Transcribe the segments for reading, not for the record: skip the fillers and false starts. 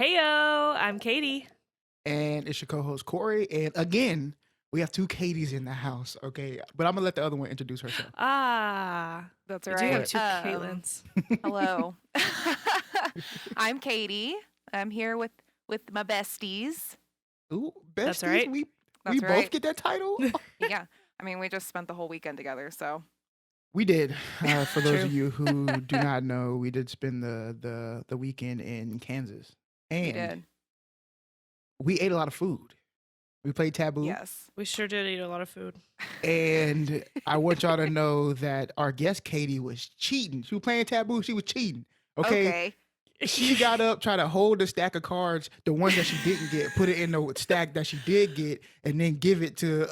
Heyo, I'm Katie. And it's your co-host Cori. And again, we have two Katies in the house. Okay, but I'm gonna let the other one introduce herself. Ah, That's we do have right. two Caitlins. Hello. I'm Katie. I'm here with my besties. Ooh, That's besties. right. We That's both right. get that title. Yeah. I mean, we just spent the whole weekend together, so We did. For those True. of you who do not know, we did spend the weekend in Kansas, we and did. we ate a lot of food. We played Taboo, Yes. We sure did eat a lot of food. and I want y'all to know that our guest Katie was cheating. She was playing Taboo. She was cheating. Okay, Okay. she got up, tried to hold the stack of cards, the ones that she didn't get, put it in the stack that she did get, and then give it to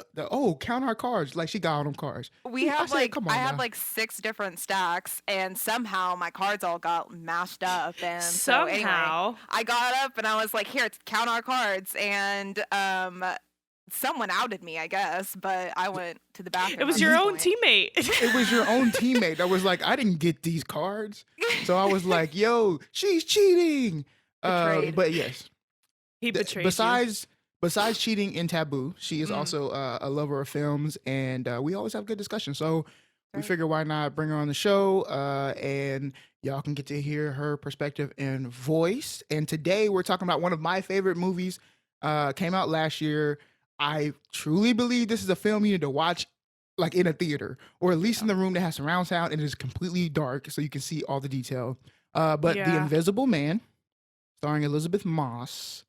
count our cards. Like she got all them cards. We I had said, come I on had now. like 6 different stacks and somehow my cards all got mashed up and so anyway, Somehow. I got up and I was like, "Here, count our cards." And someone outed me, I guess, but I went to the bathroom It was at your this own point. teammate. It was your own teammate that was like, I didn't get these cards. So I was like, yo, she's cheating. Betrayed. But yes, He betrayed besides cheating in Taboo, she is Mm. also a lover of films, and we always have good discussions. So we Right. figure why not bring her on the show, and y'all can get to hear her perspective and voice. And today we're talking about one of my favorite movies. Came out last year. I truly believe this is a film you need to watch like in a theater, or at least in the room that has surround sound and it is completely dark so you can see all the detail. But The Yeah. Invisible Man, starring Elizabeth Moss,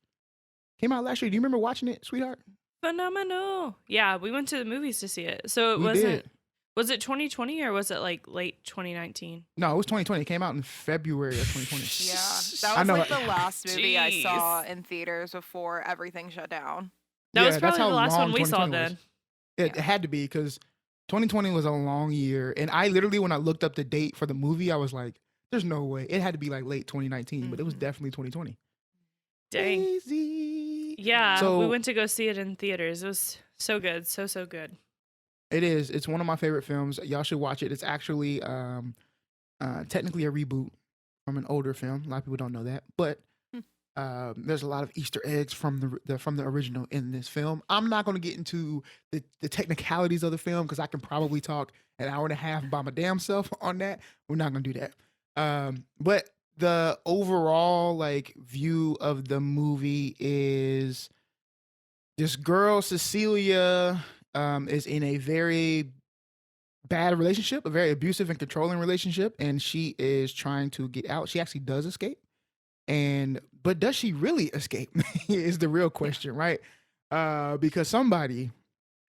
came out last year. Do you remember watching it, sweetheart? you. Phenomenal. Yeah, we went to the movies to see it. So it We wasn't. did. Was it 2020 or was it like late 2019? No, it was 2020. It came out in February of 2020. Yeah, that I was know. like the last movie I saw Jeez. in theaters before everything shut down. That was Yeah, that's probably how the last one long we saw 2020 was. then. It Yeah. had to be because 2020 was a long year. And I literally, when I looked up the date for the movie, I was like, there's no way. It had to be like late 2019, but it was Mhm. definitely 2020. Dang. Crazy. Yeah, So- we went to go see it in theaters. It was so good. So good. It is. It's one of my favorite films. Y'all should watch it. It's actually technically a reboot from an older film. A lot of people don't know that, but there's a lot of Easter eggs from the original in this film. I'm not going to get into the technicalities of the film because I can probably talk an hour and a half by my damn self on that. We're not going to do that. But the overall like view of the movie is this girl Cecilia is in a very bad relationship, a very abusive and controlling relationship, and she is trying to get out. She actually does escape, but does she really escape? Is the real question, right? Because somebody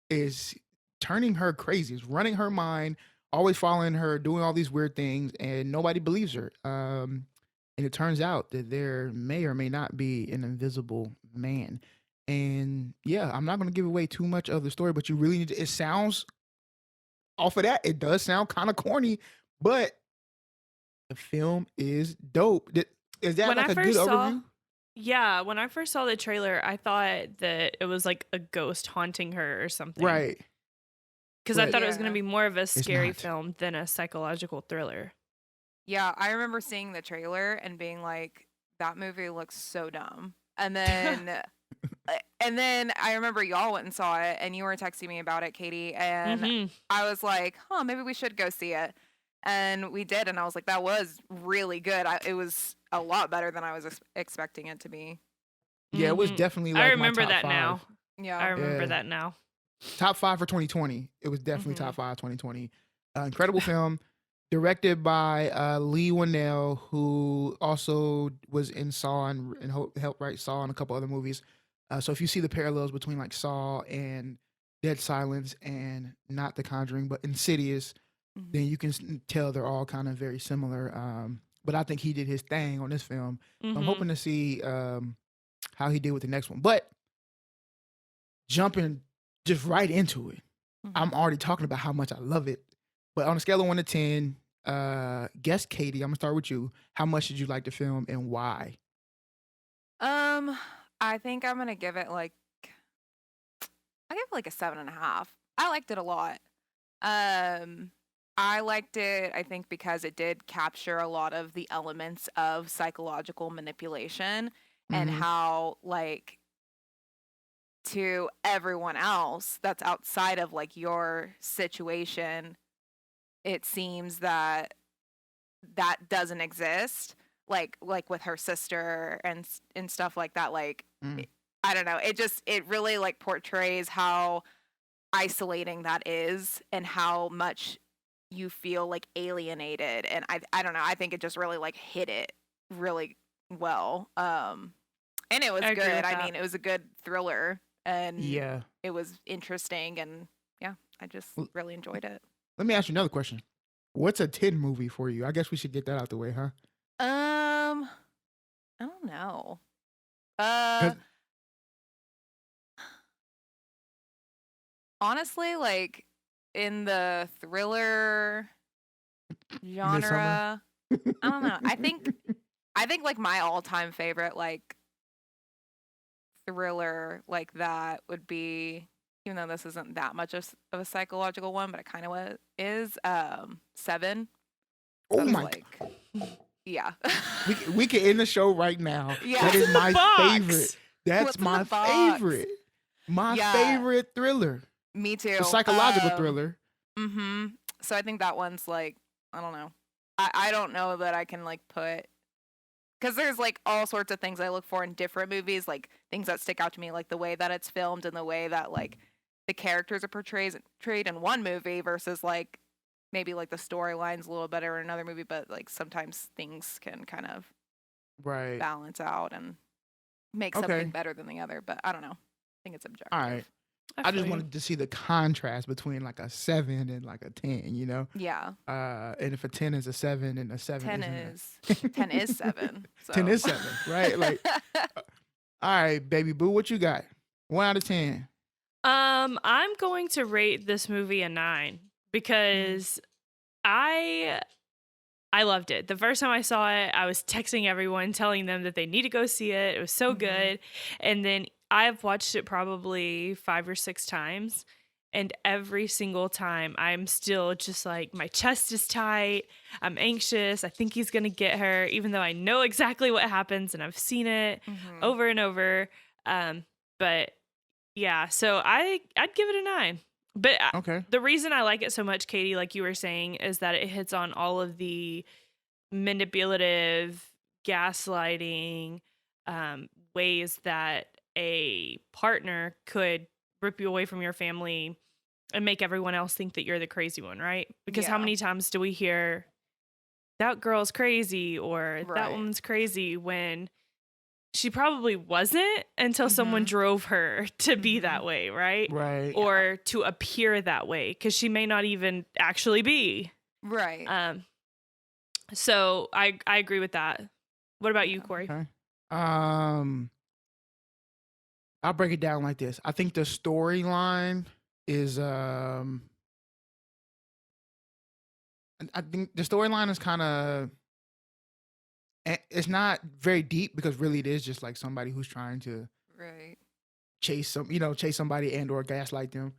is turning her crazy, is running her mind, always following her, doing all these weird things, and nobody believes her. And it turns out that there may or may not be an invisible man. And yeah, I'm not going to give away too much of the story, but you really need to. It sounds off of that, it does sound kind of corny, but the film is dope. Is that When like I a good first saw- overview? Yeah, when I first saw the trailer, I thought that it was like a ghost haunting her or something. Right. Because I Right. thought it was going to Yeah. be more of a scary not. film than a psychological thriller. Yeah, I remember seeing the trailer and being like, that movie looks so dumb. And then I remember y'all went and saw it and you were texting me about it, Katie, and Mhm. I was like, "Huh, maybe we should go see it." And we did and I was like, that was really good. It was a lot better than I was expecting it to be. Yeah, it was Mhm. definitely like I my remember top that 5. now. Yeah. I remember Yeah. that now. Top 5 for 2020. It was definitely Mhm. top 5 2020. Incredible film, directed by Lee Winnell, who also was in Saw and helped write Saw and a couple other movies. So if you see the parallels between like Saw and Dead Silence and not The Conjuring, but Insidious, Mhm. then you can tell they're all kind of very similar. But I think he did his thing on this film. So I'm Mhm. hoping to see how he did with the next one. But jumping just right into it, I'm already talking about how much I love it. But on a scale of 1 to 10, guess Katie, I'm gonna start with you. How much did you like the film and why? I think I'm gonna give it like I give it like a 7.5. I liked it a lot. I liked it, I think, because it did capture a lot of the elements of psychological manipulation and Mhm. how like to everyone else that's outside of like your situation, it seems that that doesn't exist. Like with her sister and stuff like that. Like Mm. I don't know. It really like portrays how isolating that is and how much you feel like alienated. And I don't know. I think it just really like hit it really well. And it was I agree good. with I that. mean, it was a good thriller and Yeah. it was interesting and yeah, I just L- really enjoyed it. Let me ask you another question. What's a 10 movie for you? I guess we should get that out the way, huh? I don't know. Uh 'Cause honestly, like in the thriller Midsummer. genre, I don't know. I think like my all-time favorite like thriller like that would be, even though this isn't that much of a psychological one, but it kind of is Seven. Oh That's my! like yeah. We can end the show right now. Yeah. That What's is in the my box? favorite. That's What's in the my box? favorite. My Yeah. favorite thriller. Me too. The psychological thriller. So I think that one's like, I don't know. I don't know that I can like put, because there's like all sorts of things I look for in different movies, like things that stick out to me, like the way that it's filmed and the way that like the characters are portrayed in one movie versus like maybe like the storyline's a little better in another movie, but like sometimes things can kind of Right. balance out and make Okay. something better than the other. But I don't know. I think it's objective. All right. I feel just you. wanted to see the contrast between like a 7 and like a 10, you know? Yeah. And if a 10 is a 7 and a 7 10 isn't is 10 is 7. So. 10 is 7, right? Like, all right, baby boo, what you got? 1 out of 10. I'm going to rate this movie a 9 because I loved it. The first time I saw it, I was texting everyone, telling them that they need to go see it. It was so good. And then I've watched it probably 5 or 6 times. And every single time, I'm still just like, my chest is tight. I'm anxious. I think he's going to get her, even though I know exactly what happens and I've seen it over and over. But yeah, so I'd give it a 9. But Okay. the reason I like it so much, Katie, like you were saying, is that it hits on all of the manipulative, gaslighting ways that a partner could rip you away from your family and make everyone else think that you're the crazy one, right? Because how Yeah. many times do we hear that girl's crazy or that Right. woman's crazy when she probably wasn't until someone drove her to be that way, right? Right. Or to appear that way, because she may not even actually be. Right. So I agree with that. What about you, Corey? Okay. I'll break it down like this. I think the storyline is I think the storyline is kind of, it's not very deep because really it is just like somebody who's trying to Right. chase somebody and or gaslight them.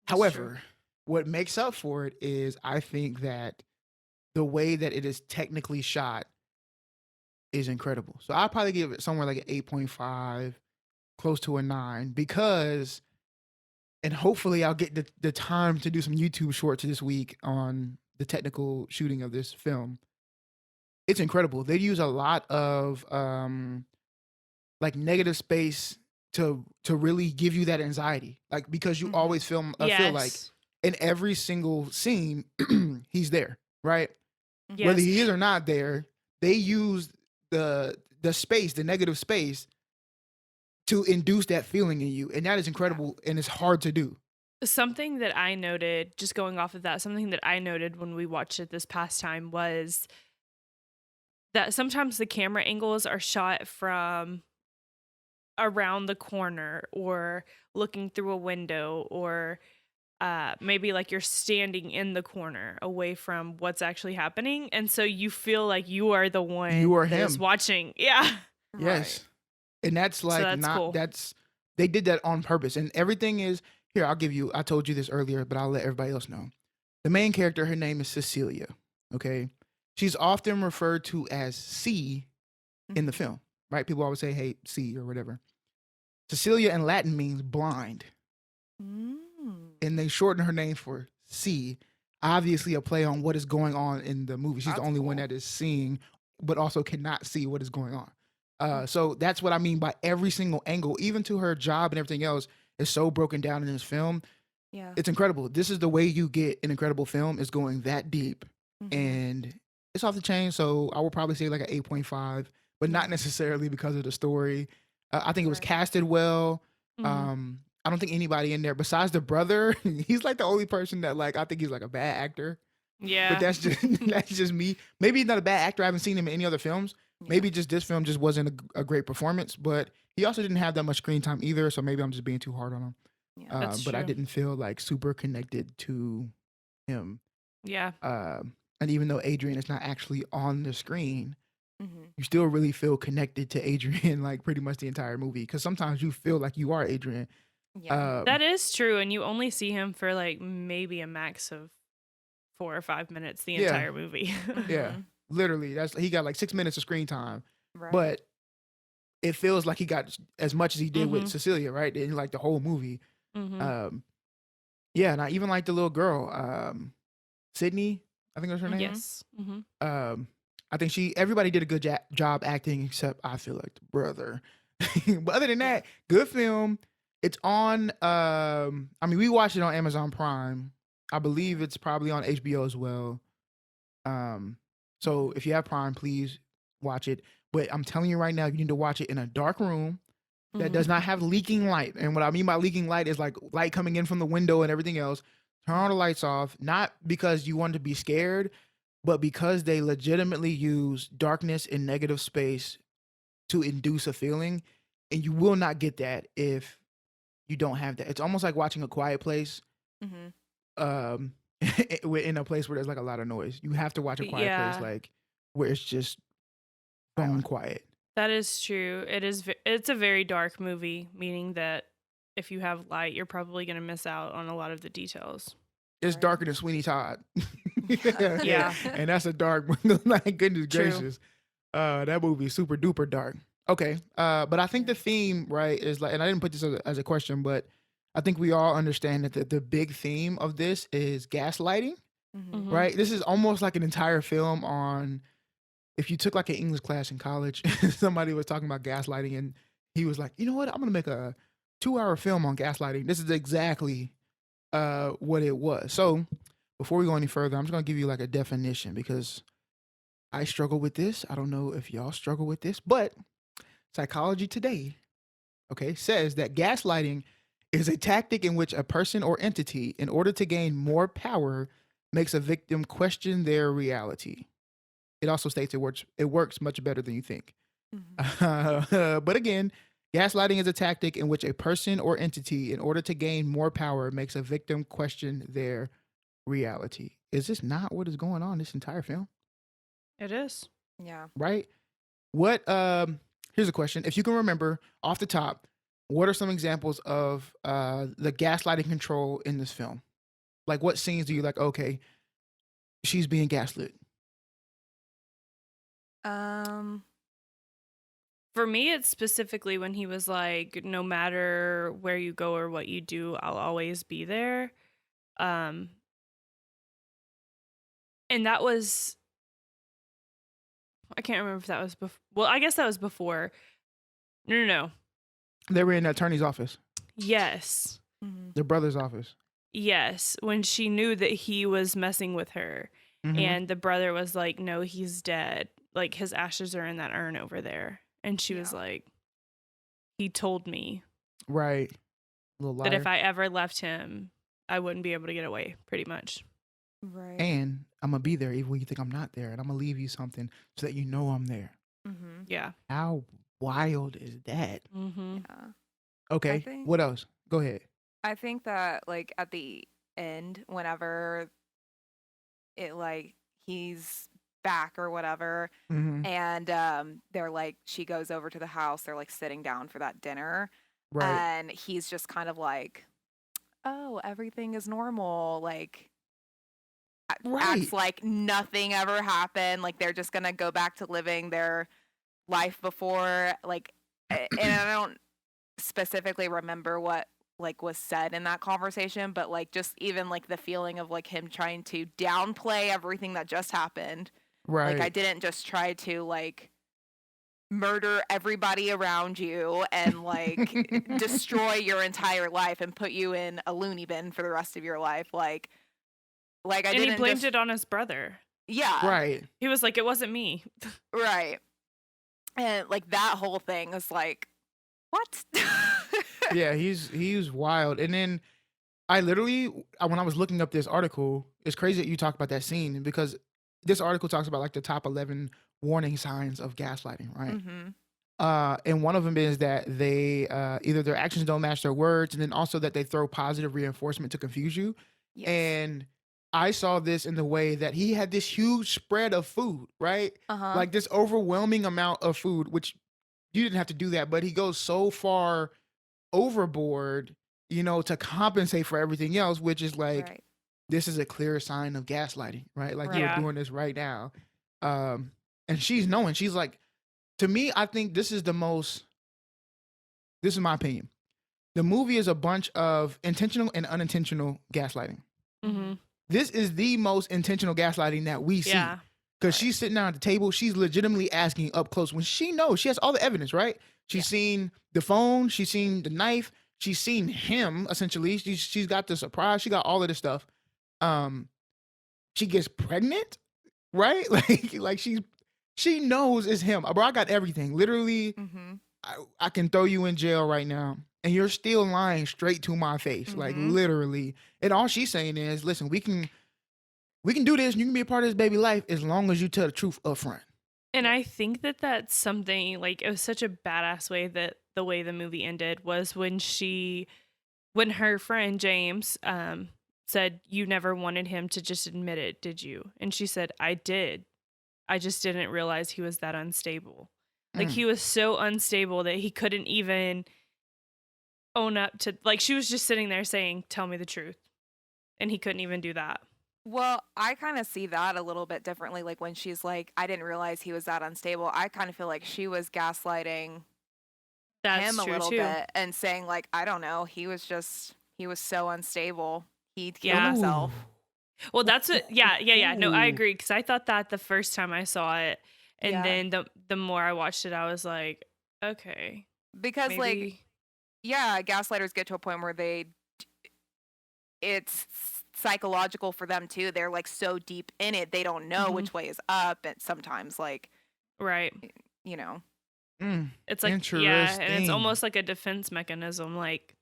That's However, what makes up for it is I think that the way that it is technically shot is incredible. So I'll probably give it somewhere like an 8.5, close to a 9, because, and hopefully I'll get the time to do some YouTube shorts this week on the technical shooting of this film. It's incredible. They use a lot of like negative space to really give you that anxiety. Like, because you always feel like in every single scene he's there, right? Yes. Whether he is or not there, they use the space, the negative space, to induce that feeling in you, and that is incredible, and it's hard to do. Something that I noted, just going off of that, something that I noted when we watched it this past time was that sometimes the camera angles are shot from around the corner or looking through a window, or maybe like you're standing in the corner away from what's actually happening. And so you feel like you are the one You are that is him. watching. Yeah. Yes. And that's like that's cool. They did that on purpose. And everything is here. I told you this earlier, but I'll let everybody else know. The main character, her name is Cecilia. Okay. She's often referred to as C in the film. right? People always say, hey, C or whatever. Cecilia in Latin means blind. Mm. And they shorten her name for C. Obviously a play on what is going on in the movie. She's the That's only one cool. that is seeing, but also cannot see what is going on. So that's what I mean by every single angle, even to her job and everything else, is so broken down in this film. Yeah. It's incredible. This is the way you get an incredible film, is going that deep. Mhm. And it's off the chain. So I would probably say like an 8.5, but not Mhm. necessarily because of the story. I think it was Right. casted well. Mhm. I don't think anybody in there besides the brother, he's like the only person that like, I think he's like a bad actor, Yeah. but that's just me. Maybe he's not a bad actor. I haven't seen him in any other films. Yeah. Maybe just this film just wasn't a great performance, but he also didn't have that much screen time either. So maybe I'm just being too hard on him. Yeah. That's But I true. didn't feel like super connected to him. Yeah. And even though Adrian is not actually on the screen, Mhm. you still really feel connected to Adrian like pretty much the entire movie. Because sometimes you feel like you are Adrian. Yeah. That is true. And you only see him for like maybe a max of 4 or 5 minutes the Yeah. entire movie. Yeah, Mhm. literally. He got like 6 minutes of screen time, Right. but it feels like he got as much as he did with Mhm. Cecilia, right? In like the whole movie. Mhm. Yeah, and I even like the little girl, Sydney, I think that's her name. Yes. Mhm. I think everybody did a good job acting, except I feel like the brother. But other than that, good film. It's on. I mean, we watched it on Amazon Prime. I believe it's probably on HBO as well. So if you have Prime, please watch it. But I'm telling you right now, you need to watch it in a dark room that does not have leaking light. And what I mean by leaking light is like light coming in from the window and everything else. Turn all the lights off, not because you want to be scared, but because they legitimately use darkness and negative space to induce a feeling. And you will not get that if you don't have that. It's almost like watching A Quiet Place Mhm. um in a place where there's like a lot of noise. You have to watch A Quiet Place Yeah. like where it's just bone Silent. quiet. That is true. It's a very dark movie, meaning that if you have light, you're probably going to miss out on a lot of the details. It's Right. darker than Sweeney Todd. Yeah. And that's a dark like goodness True. gracious. That movie is super duper dark. Okay. But I think the theme, right, is like, and I didn't put this as a question, but I think we all understand that the big theme of this is gaslighting, Mhm. Mhm. right? This is almost like an entire film on, if you took like an English class in college, somebody was talking about gaslighting and he was like, you know what, I'm gonna make a 2-hour film on gaslighting. This is exactly what it was. So before we go any further, I'm just gonna give you like a definition because I struggle with this. I don't know if y'all struggle with this, but Psychology Today, okay, says that gaslighting is a tactic in which a person or entity, in order to gain more power, makes a victim question their reality. It also states it works much better than you think. Mhm. But again, gaslighting is a tactic in which a person or entity, in order to gain more power, makes a victim question their reality. Is this not what is going on this entire film? It is. Yeah. Right? What here's a question. If you can remember off the top, what are some examples of the gaslighting control in this film? Like what scenes do you like, okay, she's being gaslit? Um. For me, it's specifically when he was like, no matter where you go or what you do, I'll always be there. And that was, I can't remember if that was before. Well, I guess that was before. No. They were in the attorney's office, Yes. Mhm. their brother's office. Yes. When she knew that he was messing with her. Mhm. And the brother was like, no, he's dead. Like his ashes are in that urn over there. And she was Yeah. like, he told me Right. Little liar. that if I ever left him, I wouldn't be able to get away, pretty much. Right. And I'm gonna be there even when you think I'm not there, and I'm gonna leave you something so that you know I'm there. Mhm. Yeah. How wild is that? Mm-hmm. Yeah. Okay, think- what else? Go ahead. I think that like at the end, whenever it like he's back or whatever, Mhm. and they're like she goes over to the house, they're like sitting down for that dinner, Right. and he's just kind of like, oh, everything is normal, like Right. acts like nothing ever happened, like they're just gonna go back to living their life before, like, and I don't specifically remember what like was said in that conversation, but like just even like the feeling of like him trying to downplay everything that just happened. Like I Right. didn't just try to like murder everybody around you and like destroy your entire life and put you in a loony bin for the rest of your life. Like I And he didn't blamed just it on his brother. yeah, Right. He was like, it wasn't me. right. And like that whole thing is like what? Yeah, he's wild. And then I literally, when I was looking up this article, it's crazy that you talk about that scene because this article talks about like the top 11 warning signs of gaslighting, right? Mhm. And one of them is that they either their actions don't match their words, and then also that they throw positive reinforcement to confuse you. Yes. And I saw this in the way that he had this huge spread of food, right? Uh-huh. Like this overwhelming amount of food, which you didn't have to do that, but he goes so far overboard, to compensate for everything else, which is like, right. this is a clear sign of gaslighting, right? Like you're Yeah. doing this right now. And she's knowing, she's like, to me, I think this is my opinion. The movie is a bunch of intentional and unintentional gaslighting. Mm-hmm. This is the most intentional gaslighting that we see. Yeah. Because Right. she's sitting down at the table, she's legitimately asking up close when she knows she has all the evidence, right? She's seen the phone, she's seen the knife, she's seen him essentially. She's got the surprise, she got all of this stuff. She gets pregnant, right? Like she knows it's him. Bro, I got everything. Literally, Mm-hmm. I can throw you in jail right now, and you're still lying straight to my face, like Mhm. literally. And all she's saying is, listen, we can do this, and you can be a part of this baby life as long as you tell the truth up front. And I think that that's something like it was such a badass way that the way the movie ended was when her friend James said, you never wanted him to just admit it, did you? And she said, I did. I just didn't realize he was that unstable. Like he was so unstable that he couldn't even own up to, like she was just sitting there saying, tell me the truth. And he couldn't even do that. Well, I kind of see that a little bit differently. Like when she's like, I didn't realize he was that unstable. I kind of feel like she was gaslighting That's him a true little too. bit and saying like, I don't know, he was so unstable. He'd killed Yeah. himself. Well, that's what, yeah. No, I Ooh. agree. Cause I thought that the first time I saw it. And Yeah. then the more I watched it, I was like, okay. Because like, Maybe. yeah, gaslighters get to a point where it's psychological for them too. They're like so deep in it, they don't know Mhm. which way is up. And sometimes like, Right. you know, It's like, yeah. And it's Interesting. almost like a defense mechanism. Like,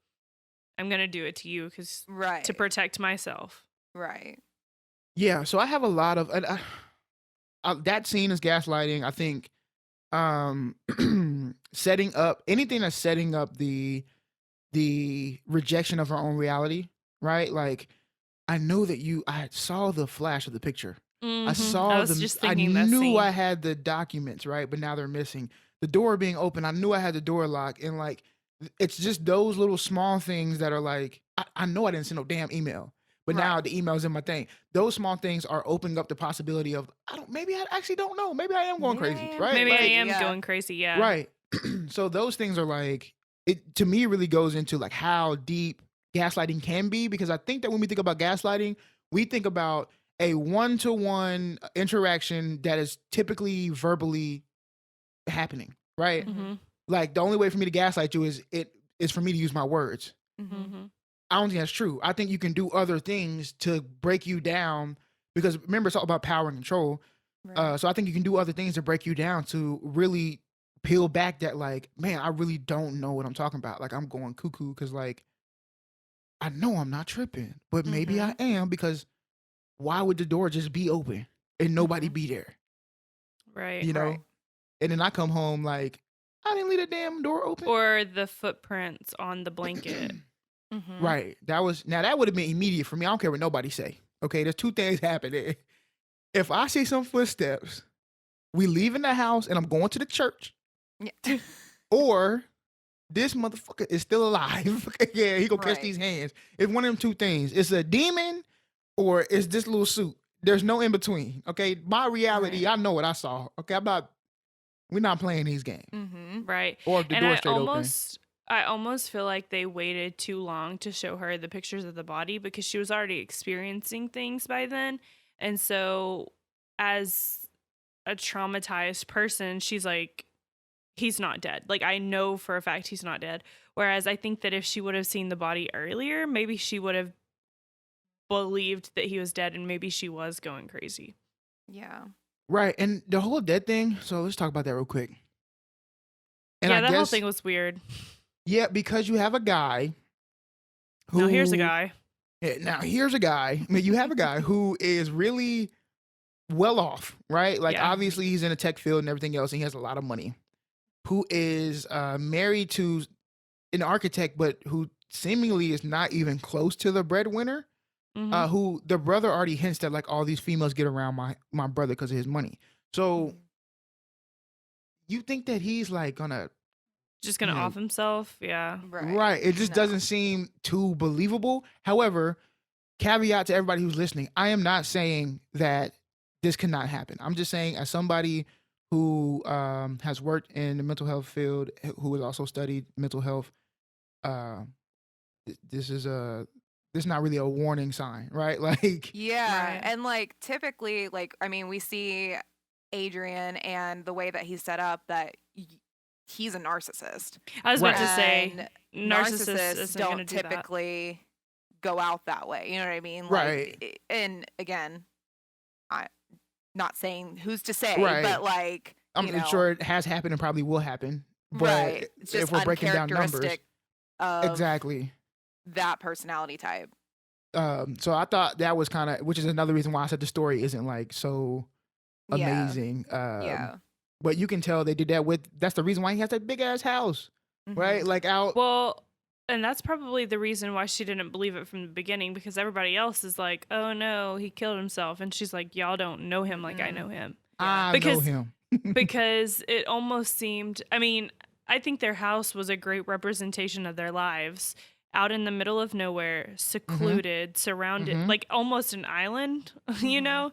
I'm going to do it to you because right. to protect myself. Right. Yeah, so I have a lot of that scene is gaslighting. I think setting up anything that's setting up the rejection of her own reality, right? Like I know that I saw the flash of the picture. I Mhm. saw I was just thinking I that knew scene. I had the documents, right? But now they're missing. The door being open, I knew I had the door locked, and like it's just those little small things that are like I know I didn't send no damn email. But now Right. the email's in my thing. Those small things are opening up the possibility of maybe I actually don't know. Maybe I am going Maybe I crazy, am right? Maybe Like, I am yeah. going crazy. Yeah. right. So those things are like it to me really goes into like how deep gaslighting can be, because I think that when we think about gaslighting, we think about a one-to-one interaction that is typically verbally happening, right? Mm-hmm. Like the only way for me to gaslight you is for me to use my words. Mm-hmm. Mm-hmm. I don't think that's true. I think you can do other things to break you down, because remember, it's all about power and control. Right. So I think you can do other things to break you down to really peel back that like, man, I really don't know what I'm talking about. Like I'm going cuckoo because like I know I'm not tripping, but maybe I am, because why would the door just be open and nobody Mhm. be there? Right. You know? Right. And then I come home like, I didn't leave the damn door open. Or the footprints on the blanket. Mhm. Right. That would have been immediate for me. I don't care what nobody say. Okay, there's two things happening. If I see some footsteps, we leaving the house and I'm going to the church, Yeah. or this motherfucker is still alive. Yeah, he gonna catch Right. these hands. It's one of them two things. It's a demon or it's this little suit. There's no in between. Okay, my reality, Right. I know what I saw. Okay, I'm not We're not playing these games. Mm-hmm. Right. Or if the And door I stayed open. almost feel like they waited too long to show her the pictures of the body because she was already experiencing things by then. And so as a traumatized person, she's like, he's not dead. Like, I know for a fact he's not dead. Whereas I think that if she would have seen the body earlier, maybe she would have believed that he was dead and maybe she was going crazy. Yeah. Right. And the whole dead thing. So let's talk about that real quick. And yeah, I that whole guess, thing was weird. yeah, because you have a guy who. Now here's a guy. Now here's a guy. I mean, you have a guy who is really well off, right? Like, Yeah. obviously he's in the tech field and everything else, and he has a lot of money. Who is married to an architect, but who seemingly is not even close to the breadwinner. Mhm. Who the brother already hints that like all these females get around my brother because of his money. So you think that he's like gonna Just gonna you know, off himself. Yeah. right? It just No. doesn't seem too believable. However, caveat to everybody who's listening: I am not saying that this cannot happen. I'm just saying, as somebody who has worked in the mental health field, who has also studied mental health, uh, this is not really a warning sign, right? Like, Yeah. Right. And like typically, like, I mean, we see Adrian and the way that he's set up that he's a narcissist. I was about Right. to say And narcissists narcissists isn't gonna don't do that. typically go out that way. You know what I mean? Right. Like, and again, I'm not saying who's to say, Right. but like, you I'm know, sure it has happened and probably will happen. But right. It's just if we're breaking down numbers, uncharacteristic of exactly. that personality type. So I thought that was kind of, which is another reason why I said the story isn't like so Yeah. amazing. Yeah. But you can tell they did that with. That's the reason why he has that big ass house, right? Mhm. Like out. Well, and that's probably the reason why she didn't believe it from the beginning because everybody else is like, "Oh no, he killed himself," and she's like, "Y'all don't know him like I know him." I know Because- him. Because it almost seemed. I mean, I think their house was a great representation of their lives. Out in the middle of nowhere, secluded, surrounded, Mhm. like almost an island, you Mhm. know?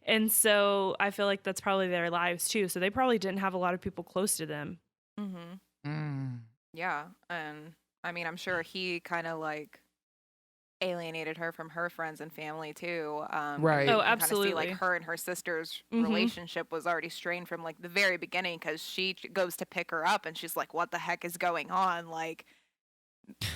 And so I feel like that's probably their lives too. So they probably didn't have a lot of people close to them. Mhm. Mm. Yeah. And I mean, I'm sure he kind of like alienated her from her friends and family too. Right. And Oh, you can kinda see absolutely. like her and her sister's Mhm. relationship was already strained from like the very beginning because she goes to pick her up and she's like, "What the heck is going on?" Like,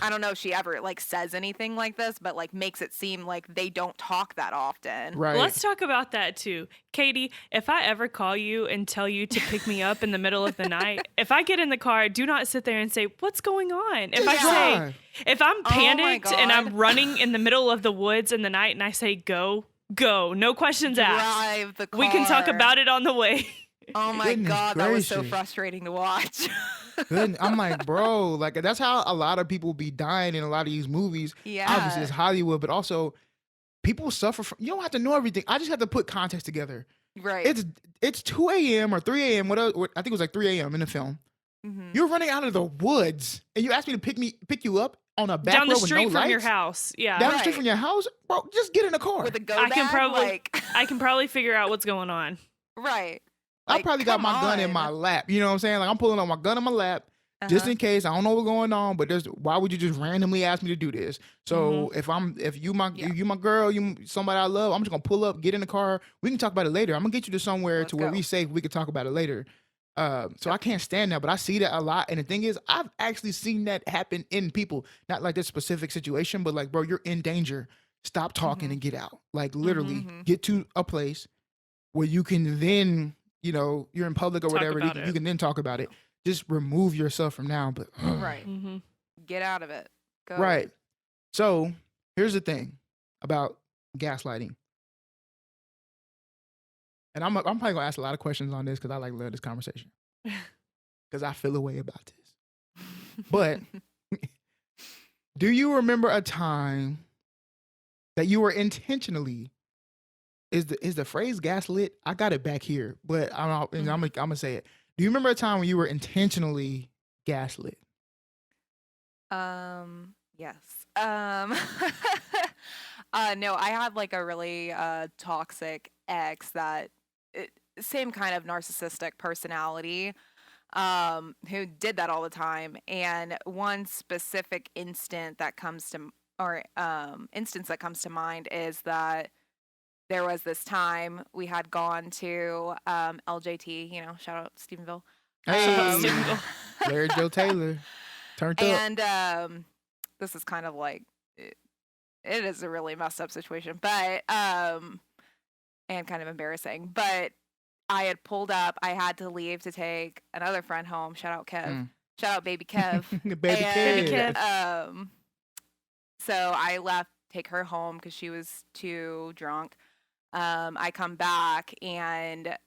I don't know if she ever like says anything like this, but like makes it seem like they don't talk that often. Right. Let's talk about that too. Katie, if I ever call you and tell you to pick me up in the middle of the night, if I get in the car, do not sit there and say, "What's going on?" If I Just say, drive. if I'm Oh my panicked and I'm God. running in the middle of the woods in the night and I say, "Go, go," no questions asked. Drive the car. We can talk about it on the way. Oh my Goodness God, that was so gracious. frustrating to watch. Good. I'm like, bro, like that's how a lot of people be dying in a lot of these movies. Obviously, Yeah. it's Hollywood, but also people suffer from. You don't have to know everything. I just have to put context together. Right. It's 2 a.m. or 3 a.m. What I think it was like 3 a.m. in the film. Mhm. You're running out of the woods, and you asked me to pick you up on a back Down the road with street no from your lights? house. Yeah. Down the street Right. from your house, bro. Just get in the car. With a go I can bag, probably- like I can probably figure out what's going on. right. I Like, probably got come my gun in on. my lap. You know what I'm saying? Like I'm pulling out my gun in my lap. Just Uh-huh. in case. I don't know what's going on, but why would you just randomly ask me to do this? So if you my Yeah. you my girl, you somebody I love, I'm just gonna pull up, get in the car. We can talk about it later. I'm gonna get you to somewhere Let's to where go. we safe. We can talk about it later. So I can't stand that, but I see that a lot. And the thing is, I've actually seen that happen in people, not like this specific situation, but like, bro, you're in danger. Stop talking and get out. Like literally, Mhm. get to a place where you can then, you're in public or Talk whatever. about You it. can then talk about it. Just remove yourself from now. But Right. Mm-hmm. Get out of it. Go. right. So here's the thing about gaslighting. And I'm probably gonna ask a lot of questions on this because I love this conversation. Because I feel a way about this. But do you remember a time that you were intentionally is the phrase gaslit? I got it back here, but I'm gonna say it. Do you remember a time when you were intentionally gaslit? Yes. No, I had like a really toxic ex that same kind of narcissistic personality, who did that all the time. And one specific instant that comes to or instance that comes to mind is that there was this time we had gone to LJT, shout out Stephenville. Hey, Stephenville. Larry Joe Taylor turned up. And this is kind of like it is a really messed up situation, but and kind of embarrassing. But I had pulled up. I had to leave to take another friend home. Shout out Kev. Shout out baby Kev. Baby Kev. So I left, take her home because she was too drunk. I come back and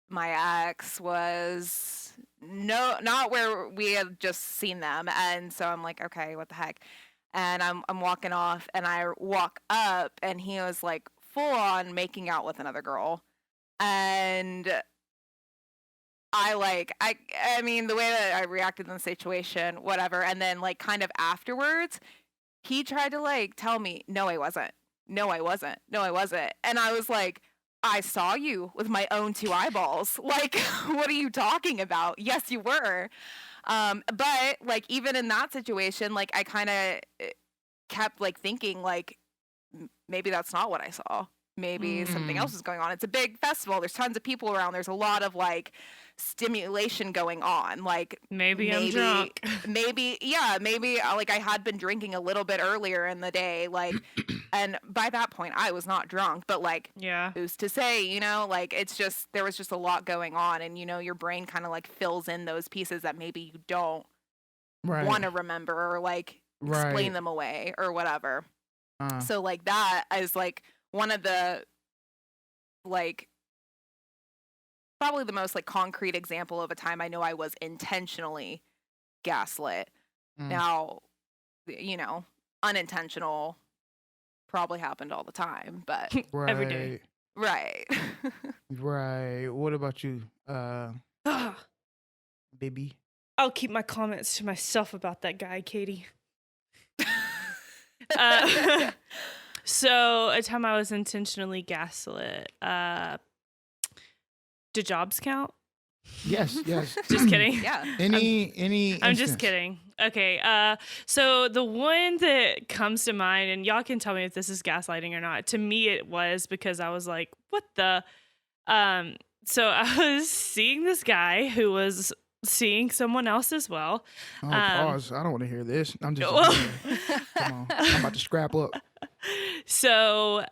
my ex was not where we had just seen them, and so I'm like, okay, what the heck? And I'm walking off, and I walk up, and he was like full on making out with another girl, and I mean the way that I reacted in the situation, whatever, and then like kind of afterwards, he tried to like tell me, no, I wasn't. No, I wasn't. No, I wasn't. And I was like, I saw you with my own two eyeballs. Like, what are you talking about? Yes, you were. But like, even in that situation, like I kind of kept like thinking like, maybe that's not what I saw. Maybe something else is going on. It's a big festival. There's tons of people around. There's a lot of like stimulation going on. Like Maybe I'm drunk. Maybe like I had been drinking a little bit earlier in the day. Like, and by that point I was not drunk, but like, Yeah. who's to say, like it's just, there was just a lot going on, and your brain kind of like fills in those pieces that maybe you don't want to remember or like explain them away or whatever. So like that is like one of the like probably the most like concrete example of a time I know I was intentionally gaslit. Now, unintentional probably happened all the time, but Every day. Right. Right. What about you, baby? I'll keep my comments to myself about that guy, Katie. So a time I was intentionally gaslit. Do jobs count? Yes. Just kidding. Yeah. Any I'm just instance. kidding. Okay. So the one that comes to mind, and y'all can tell me if this is gaslighting or not. To me, it was, because I was like, what the? So I was seeing this guy who was seeing someone else as well. Oh, pause. I don't want to hear this. I'm just come on. I'm about to scrap up. So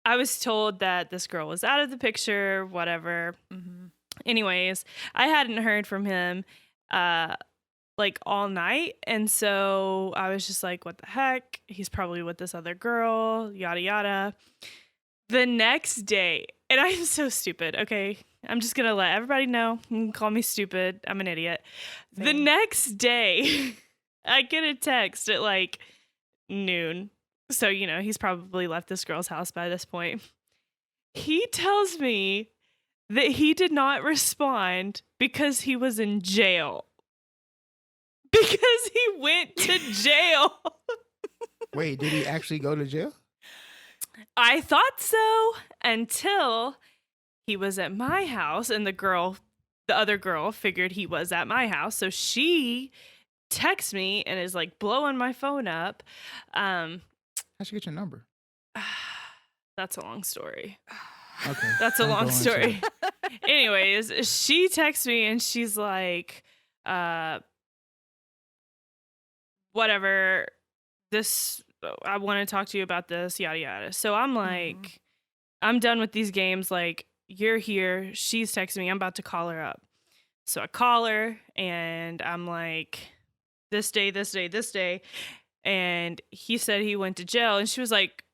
I was told that this girl was out of the picture, whatever. Anyways, I hadn't heard from him like all night, and so I was just like, what the heck? He's probably with this other girl, yada yada. The next day, and I'm so stupid, okay? I'm just gonna let everybody know. You can call me stupid. I'm an idiot. Same. The next day, I get a text at like noon. So, he's probably left this girl's house by this point. He tells me that he did not respond because he was in jail. Because he went to jail. Wait, did he actually go to jail? I thought so until he was at my house, and the other girl figured he was at my house. So she texts me and is like blowing my phone up. How'd she get your number? That's a long story. Okay. That's a I'm long going story. Anyways, she texts me and she's like, whatever, I want to talk to you about this, yada, yada. So I'm like, I'm done with these games. Like, you're here. She's texting me. I'm about to call her up. So I call her and I'm like, this day. And he said he went to jail. And she was like,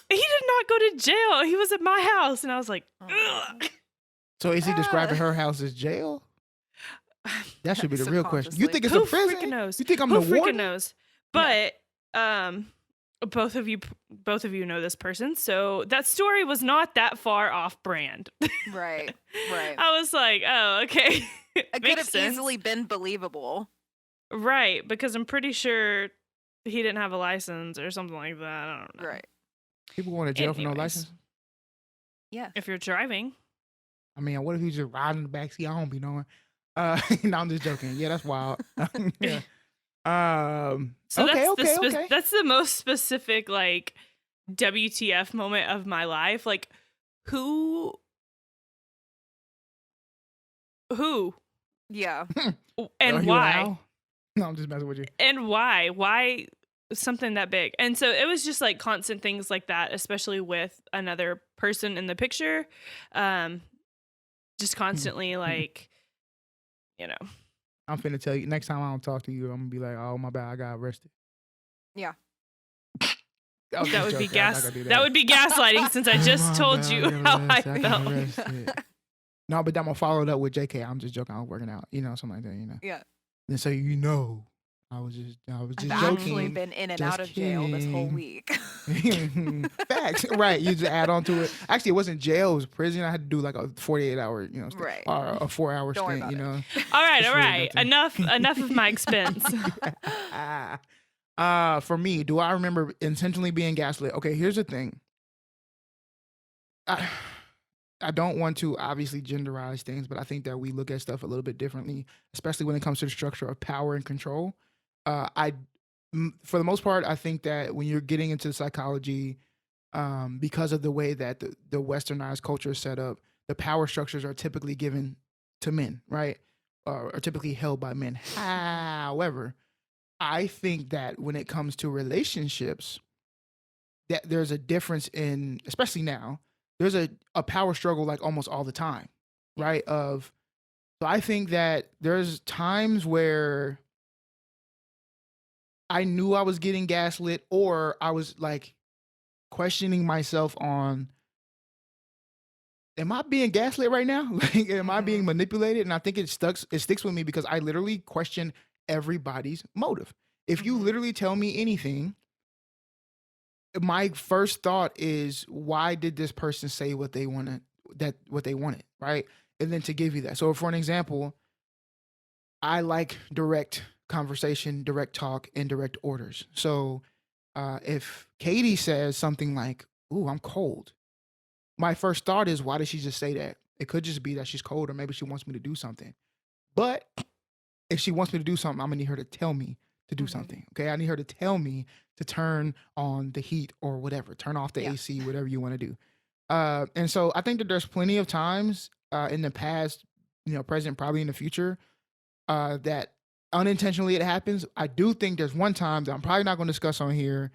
he did not go to jail. He was at my house. And I was like, ugh. So is he describing her house as jail? That should be the real question. You think it's a Who prison? freaking knows? You think I'm Who the freaking warden? knows? But both of you know this person, so that story was not that far off brand. Right. I was like, oh, okay. It could Makes have sense. easily been believable. Right, because I'm pretty sure he didn't have a license or something like that. I don't know. Right. People going to jail for no Anyways. license? Yeah. If you're driving. I mean, what if he's just riding in the backseat? I don't be knowing. No, I'm just joking. Yeah, that's wild. Yeah. So Okay, okay, okay. that's the most specific like WTF moment of my life. Like who Yeah. and Are you why? Al? No, I'm just messing with you. And why something that big? And so it was just like constant things like that, especially with another person in the picture, just constantly like, you know. I'm finna tell you, next time I don't talk to you, I'm gonna be like, oh my bad, I got arrested. Yeah. That would be joking. I'm not gonna do that would be gaslighting, since I just told you how I felt. No, but I'm gonna follow it up with JK. I'm just joking. I was working out, something like that, Yeah. And so I was just I've joking. actually been in and Just out of jail this whole kidding. week. Facts, right? You just add on to it. Actually, it wasn't jail; it was prison. I had to do like a 48-hour, stint, Right. or a 4-hour Don't worry stint. about it. All right, It's all really right. nothing. Enough of my expense. For me, do I remember intentionally being gaslit? Okay, here's the thing. I don't want to obviously genderize things, but I think that we look at stuff a little bit differently, especially when it comes to the structure of power and control. For the most part, I think that when you're getting into psychology, because of the way that the westernized culture is set up, the power structures are typically given to men, right? Are typically held by men. However, I think that when it comes to relationships, that there's a difference in, especially now, there's a power struggle like almost all the time, right? So I think that there's times where I knew I was getting gaslit, or I was like questioning myself on, am I being gaslit right now? Like, am I being manipulated? And I think it sticks with me because I literally question everybody's motive. If you literally tell me anything, my first thought is, why did this person say what they wanted, right? And then to give you that. So for an example, I like direct conversation, direct talk, and direct orders. So if Katie says something like, ooh, I'm cold, my first thought is, why did she just say that? It could just be that she's cold, or maybe she wants me to do something. But if she wants me to do something, I'm gonna need her to tell me to do something. Okay, I need her to tell me to turn on the heat or whatever, turn off the AC, whatever you want to do. And so I think that there's plenty of times in the past, present, probably in the future, that unintentionally it happens. I do think there's one time that I'm probably not going to discuss on here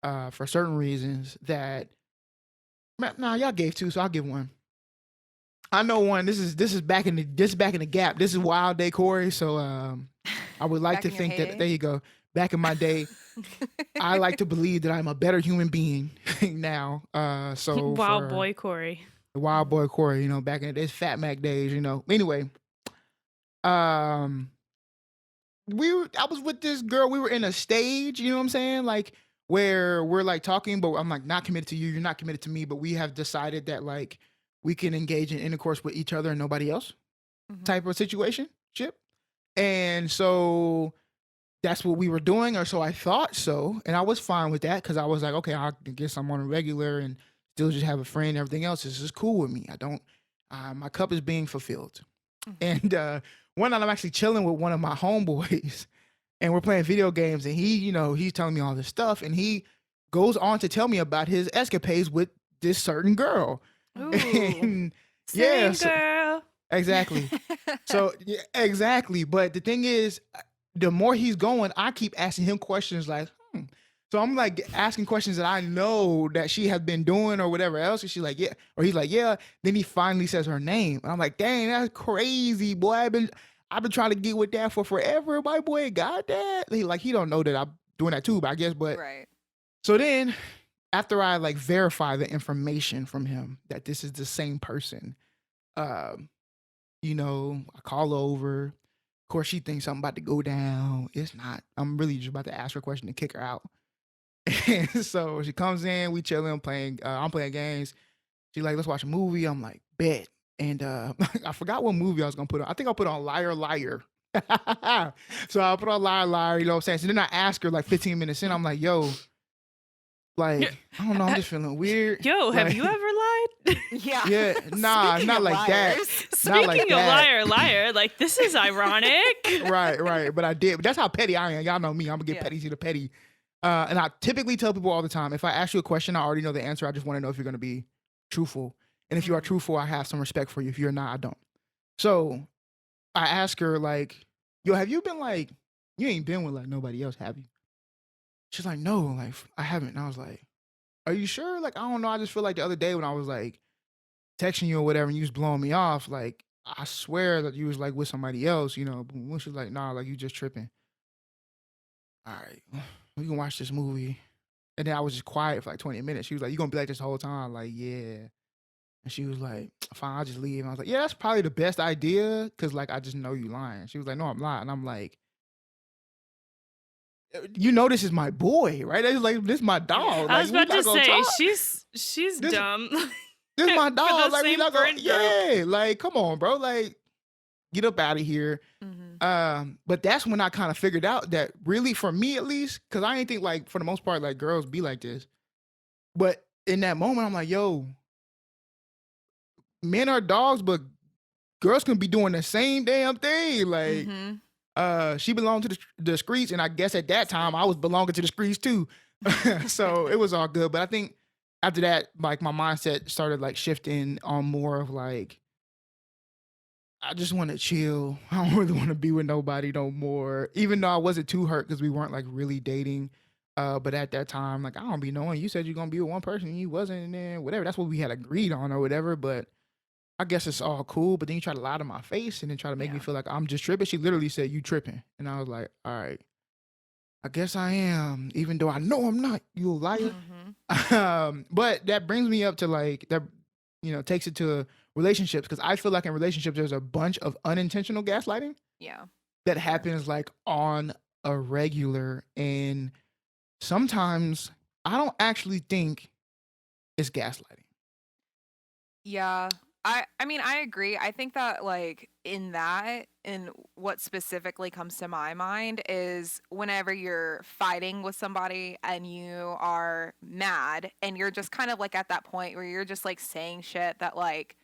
for certain reasons that, nah, y'all gave two, so I'll give one. I know one. This is back in the gap. This is Wild Day Cori. So I would like to think that, there you go. Back in my day, I like to believe that I'm a better human being now. So Wild boy Cori. The Wild boy Cori, back in his Fat Mac days, Anyway, I was with this girl. We were in a stage, you know what I'm saying? Like, where we're like talking, but I'm like not committed to you. You're not committed to me, but we have decided that like we can engage in intercourse with each other and nobody else type of situation. And so that's what we were doing, or so I thought so. And I was fine with that because I was like, okay, I guess I'm on a regular and still just have a friend and everything else. This is cool with me. My cup is being fulfilled. And one night I'm actually chilling with one of my homeboys and we're playing video games, and he, he's telling me all this stuff, and he goes on to tell me about his escapades with this certain girl. Ooh. And Girl. Exactly. So exactly. But the thing is, the more he's going, I keep asking him questions like, So I'm like asking questions that I know that she has been doing or whatever else. And she's like, yeah. Or he's like, yeah. Then he finally says her name. And I'm like, dang, that's crazy, boy. I've been trying to get with that for forever. My boy got that. He don't know that I'm doing that too, but I guess, but. Right. So then after I like verify the information from him that this is the same person, I call over. Of course, she thinks something about to go down. It's not. I'm really just about to ask her a question to kick her out. And so she comes in, we chilling, playing. I'm playing games. She's like, let's watch a movie. I'm like, bet. And I forgot what movie I was gonna put on. I think I'll put on Liar Liar. So I'll put on Liar Liar. You know what I'm saying? So then I ask her like 15 minutes in. I'm like, yo, Like, I don't know, I'm just feeling weird. Yo, have Like, you ever lied? Yeah. yeah, nah, Speaking not of like that. liars. Not like Speaking of that. liar, like this is ironic. Right. But I did. But that's how petty I am. Y'all know me. I'm gonna get Yeah. petty to the petty. And I typically tell people all the time, if I ask you a question, I already know the answer. I just want to know if you're gonna be truthful. And if you are truthful, I have some respect for you. If you're not, I don't. So I ask her, like, yo, have you been like, you ain't been with like nobody else, have you? She's like, no, like I haven't. And I was like, are you sure? Like, I don't know. I just feel like the other day when I was like texting you or whatever and you was blowing me off, like, I swear that you was like with somebody else, you know. But when she was like, nah, like you just tripping. All right, we can watch this movie. And then I was just quiet for like 20 minutes. She was like, you gonna be like this the whole time? Like, yeah. And she was like, fine, I'll just leave. And I was like, yeah, that's probably the best idea. Cause like, I just know you lying. She was like, no, I'm lying. And I'm like, you know, this is my boy, right? It's like, this is my dog. I Like, was we about not to gonna say talk. she's This- dumb. This is my For dog. the Like, we same not gonna, friend group. yeah. Like, come on, bro. Like, get up out of here. Mhm. But that's when I kind of figured out that really, for me at least, because I ain't think like for the most part like girls be like this. But in that moment, I'm like, yo, men are dogs, but girls can be doing the same damn thing. Like, she belonged to the streets, and I guess at that time I was belonging to the streets too. So it was all good. But I think after that, like my mindset started like shifting on more of like, I just want to chill. I don't really want to be with nobody no more. Even though I wasn't too hurt because we weren't like really dating. But at that time, like I don't be knowing. You said you're gonna be with one person, and you wasn't, and then whatever. That's what we had agreed on or whatever. But I guess it's all cool. But then you try to lie to my face and then try to make me Yeah. feel like I'm just tripping. She literally said, "You tripping," and I was like, "All right, I guess I am." Even though I know I'm not. You a liar. But that brings me up to like that. You know, takes it to relationships because I feel like in relationships there's a bunch of unintentional gaslighting Yeah. that happens like on a regular, and sometimes I don't actually think it's gaslighting. Yeah. I mean, I agree. I think that like in that and what specifically comes to my mind is whenever you're fighting with somebody and you are mad and you're just kind of like at that point where you're just like saying shit that like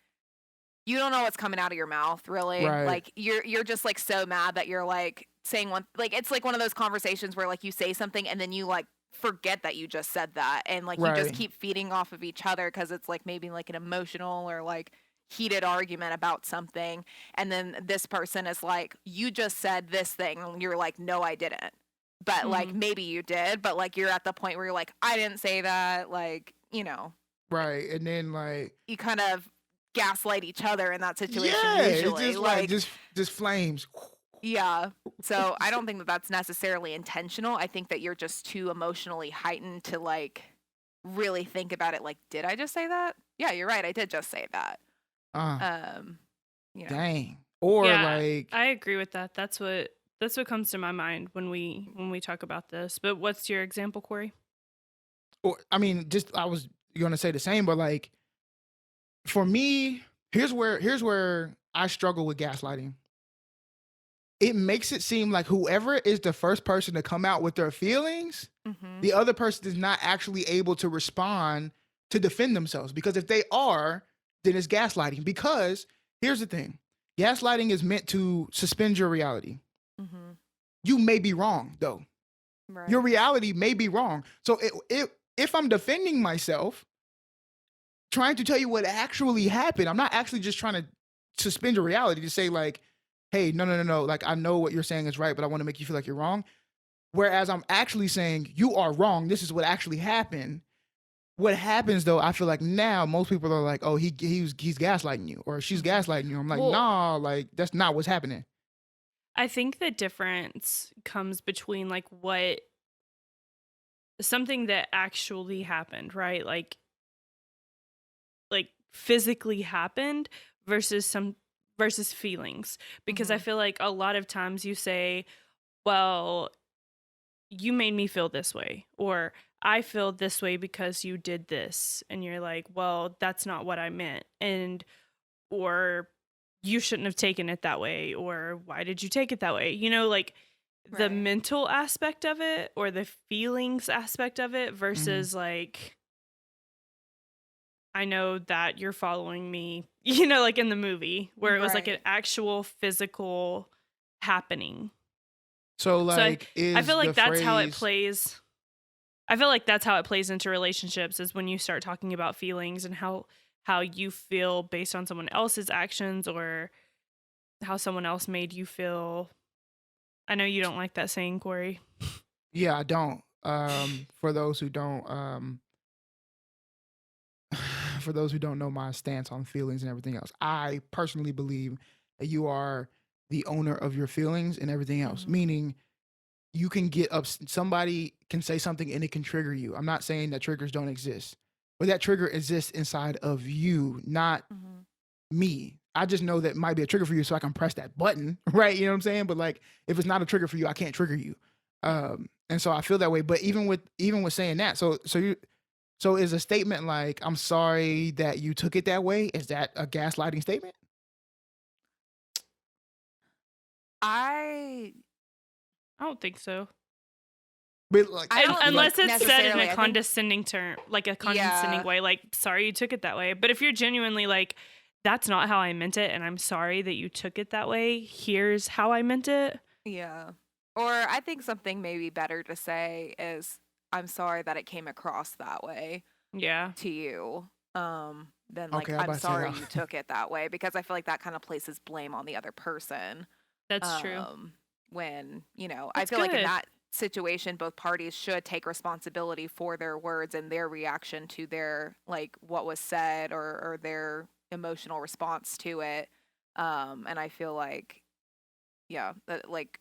you don't know what's coming out of your mouth really. Right. Like you're just like so mad that you're like saying one like it's like one of those conversations where like you say something and then you like forget that you just said that and like you just Right. keep feeding off of each other because it's like maybe like an emotional or like heated argument about something and then this person is like you just said this thing and you're like no I didn't but like maybe you did but like you're at the point where you're like I didn't say that like you know Right. And then like, you kind of gaslight each other in that situation yeah, it's usually just like just flames. yeah. So I don't think that that's necessarily intentional. I think that you're just too emotionally heightened to like really think about it. Like, did I just say that? Yeah, you're right. I did just say that. You know. Dang. Or Yeah, like, I agree with that. That's what comes to my mind when we talk about this. But what's your example, Corey? or I mean, just I was gonna say the same, but like for me, here's where I struggle with gaslighting. It makes it seem like whoever is the first person to come out with their feelings, the other person is not actually able to respond to defend themselves. Because if they are, then it's gaslighting. Because here's the thing. Gaslighting is meant to suspend your reality. You may be wrong, though. Right. Your reality may be wrong. So if I'm defending myself, trying to tell you what actually happened, I'm not actually just trying to suspend your reality to say like, hey, no. Like, I know what you're saying is right, but I want to make you feel like you're wrong. Whereas I'm actually saying you are wrong. This is what actually happened. What happens though, I feel like now most people are like, oh, he's gaslighting you or she's gaslighting you. I'm like, Well- nah, like that's not what's happening. I think the difference comes between like what something that actually happened, right? Like physically happened versus feelings. Because I feel like a lot of times you say, well, you made me feel this way, or I feel this way because you did this. And you're like, well, that's not what I meant. Or you shouldn't have taken it that way, or why did you take it that way? You know, like the Right. mental aspect of it or the feelings aspect of it Mhm. versus like, I know that you're following me, you know, like in the movie where it was like an Right. actual physical happening. So So like I feel is the like that's how it phrase plays. I feel like that's how it plays into relationships is when you start talking about feelings and how you feel based on someone else's actions or how someone else made you feel. I know you don't like that saying, Corey. yeah, I don't. For those who don't for those who don't know my stance on feelings and everything else, I personally believe that you are the owner of your feelings and everything else. Mhm. Meaning you can get up somebody can say something and it can trigger you. I'm not saying that triggers don't exist, but that trigger exists inside of you, not Mhm. me. I just know that it might be a trigger for you, so I can press that button, right? You know what I'm saying? But like, if it's not a trigger for you, I can't trigger you. And so I feel that way. But even with saying that, so is a statement like "I'm sorry that you took it that way"? Is that a gaslighting statement? I I don't think so. But like, I don't like, Unless think it's said in a necessarily. I think condescending term, like a condescending yeah. way, like, sorry you took it that way. But if you're genuinely like, that's not how I meant it, and I'm sorry that you took it that way, here's how I meant it. Yeah. Or I think something maybe better to say is I'm sorry that it came across that way Yeah, to you. Than like okay, I'm I'm about to say sorry that. you took it that way because I feel like that kind of places blame on the other person. that's true. Um when, I That's feel like in good. that situation both parties should take responsibility for their words and their reaction to their like what was said or their emotional response to it. And I feel like yeah, that like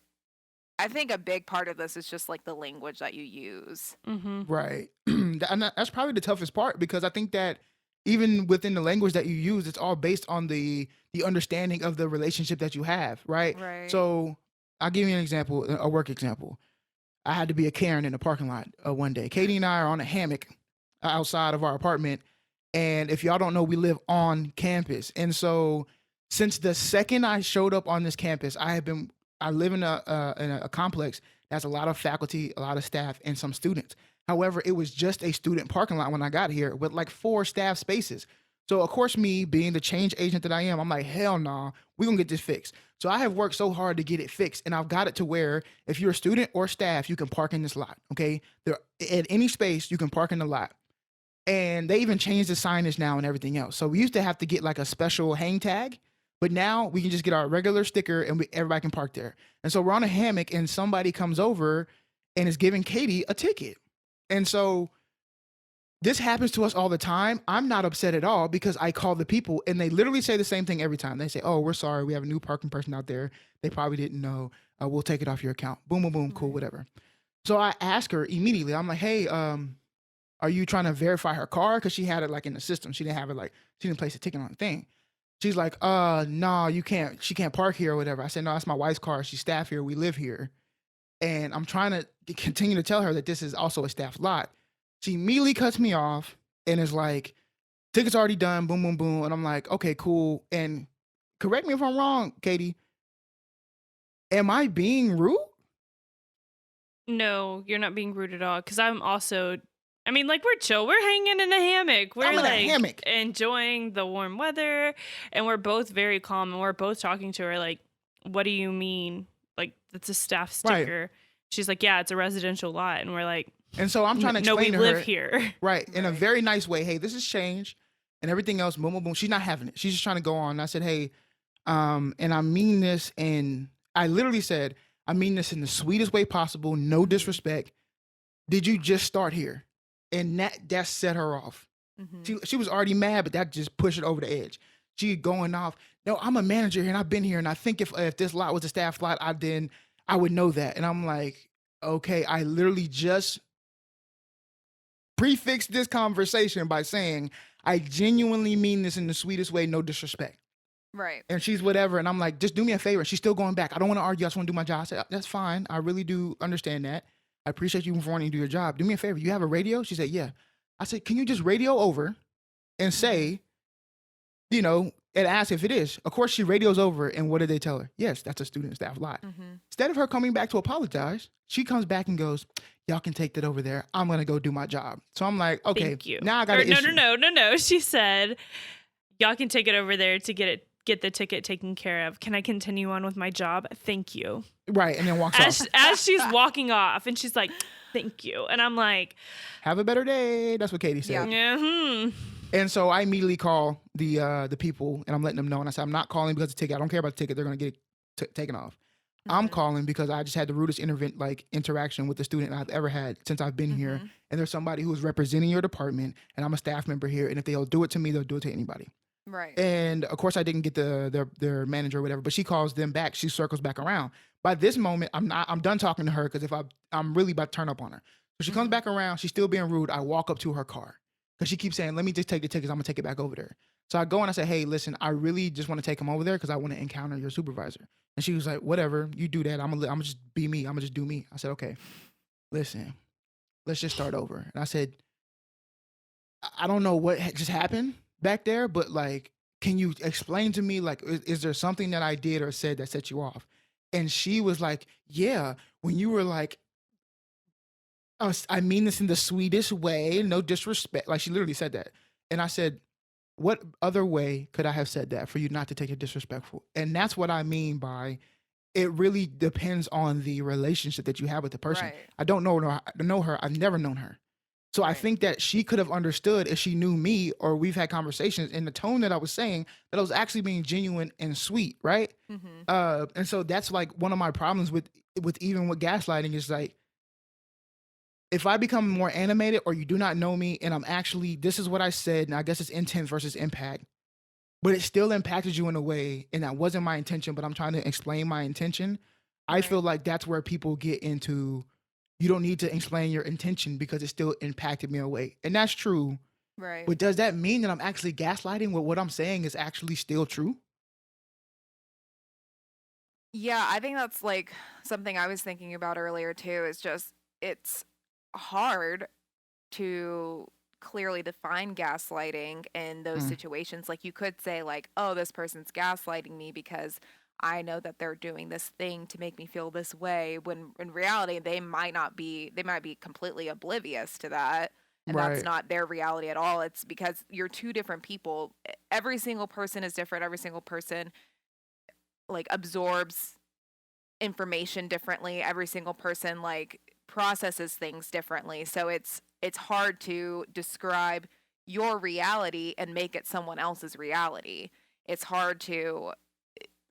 I think a big part of this is just like the language that you use. Mm-hmm. Right. And that's probably the toughest part because I think that even within the language that you use, it's all based on the understanding of the relationship that you have, right? Right. So I'll give you an example, a work example. I had to be a Karen in the parking lot one day. Katie and I are on a hammock outside of our apartment, and if y'all don't know, we live on campus. And so since the second I showed up on this campus, I live in a complex that has a lot of faculty, a lot of staff, and some students. However, it was just a student parking lot when I got here with like 4 staff spaces. So of course, me being the change agent that I am, I'm like, hell nah, we're gonna get this fixed. So I have worked so hard to get it fixed, and I've got it to where if you're a student or staff, you can park in this lot. Okay, there at any space you can park in the lot, and they even changed the signage now and everything else. So we used to have to get like a special hang tag, but now we can just get our regular sticker and everybody can park there. And so we're on a hammock, and somebody comes over and is giving Katie a ticket, and so this happens to us all the time. I'm not upset at all because I call the people and they literally say the same thing every time. They say, "Oh, we're sorry. We have a new parking person out there. They probably didn't know. We'll take it off your account." Boom, boom, boom. Cool, Right. whatever. So I ask her immediately. I'm like, "Hey, are you trying to verify her car? Because she had it like in the system. She didn't have it like she didn't place a ticket on the thing." She's like, no, you can't. She can't park here or whatever." I said, "No, that's my wife's car. She's staff here. We live here." And I'm trying to continue to tell her that this is also a staff lot. She immediately cuts me off and is like, "Ticket's already done, boom, boom, boom." And I'm like, "Okay, cool." And correct me if I'm wrong, Katie. Am I being rude? No, you're not being rude at all. Because I'm also, I mean, like, we're chill. We're hanging in a hammock. We're I'm in a like hammock. enjoying the warm weather. And we're both very calm. And we're both talking to her, like, what do you mean? Like, that's a staff Right. sticker. She's like, yeah, it's a residential lot. And we're like, And so I'm trying to no, we explain to live her, here. right, in a Right. very nice way. Hey, this has changed and everything else. Boom, boom, boom. She's not having it. She's just trying to go on. And I said, "Hey, and I mean this." And I literally said, "I mean this in the sweetest way possible. No disrespect. Did you just start here?" And that set her off. Mm-hmm. She was already mad, but that just pushed it over the edge. She going off. "No, I'm a manager here and I've been here. And I think if this lot was a staff lot, I would know that." And I'm like, "Okay, I literally just prefixed this conversation by saying, I genuinely mean this in the sweetest way, no disrespect." Right. And she's whatever. And I'm like, "Just do me a favor." She's still going back. "I don't want to argue. I just want to do my job." I said, "That's fine. I really do understand that. I appreciate you for wanting to do your job. Do me a favor. You have a radio?" She said, "Yeah." I said, "Can you just radio over and say, and ask if it is. Of course, she radios over, and what did they tell her? Yes, that's a student staff lie. Instead of her coming back to apologize, she comes back and goes, y'all can take that over there. I'm going to go do my job. So I'm like, okay, Thank you. now I got an issue. No. She said, y'all can take it over there to get the ticket taken care of. Can I continue on with my job? Thank you. Right, and then walks off. As she's walking off, and she's like, thank you. And I'm like, have a better day. That's what Katie said. Yeah. And so I immediately call the people, and I'm letting them know. And I said, I'm not calling because of the ticket. I don't care about the ticket. They're going to get it taken off. I'm calling because I just had the rudest interaction with the student I've ever had since I've been here. And there's somebody who is representing your department, and I'm a staff member here. And if they'll do it to me, they'll do it to anybody. Right. And of course, I didn't get their manager or whatever, but she calls them back. She circles back around. By this moment, I'm done talking to her because if I'm really about to turn up on her. So she comes back around. She's still being rude. I walk up to her car because she keeps saying, let me just take the tickets. I'm going to take it back over there. So I go and I say, hey, listen, I really just want to take them over there because I want to encounter your supervisor. And she was like, whatever, you do that. I'm gonna just be me. I'm gonna just do me. I said, okay, listen, let's just start over. And I said, I don't know what just happened back there, but like, can you explain to me, like, is there something that I did or said that set you off? And she was like, yeah, when you were like, I mean this in the sweetest way, no disrespect. Like she literally said that. And I said, what other way could I have said that for you not to take it disrespectful? And that's what I mean by it really depends on the relationship that you have with the person. Right. I don't know her. I've never known her. So I think that she could have understood if she knew me or we've had conversations in the tone that I was saying that I was actually being genuine and sweet, right? And so that's like one of my problems with even with gaslighting is like, if I become more animated or you do not know me and I'm actually, this is what I said, and I guess it's intent versus impact, but it still impacted you in a way, and that wasn't my intention, but I'm trying to explain my intention. I feel like that's where people get into, you don't need to explain your intention because it still impacted me in a way. And that's true. Right. But does that mean that I'm actually gaslighting when what I'm saying is actually still true? Yeah, I think that's like something I was thinking about earlier too, is just it's hard to clearly define gaslighting in those situations. Like you could say like, oh, this person's gaslighting me because I know that they're doing this thing to make me feel this way, when in reality they might be completely oblivious to that. And that's not their reality at all. It's because you're two different people. Every single person is different. Every single person like absorbs information differently. Every single person like processes things differently. So it's hard to describe your reality and make it someone else's reality. It's hard to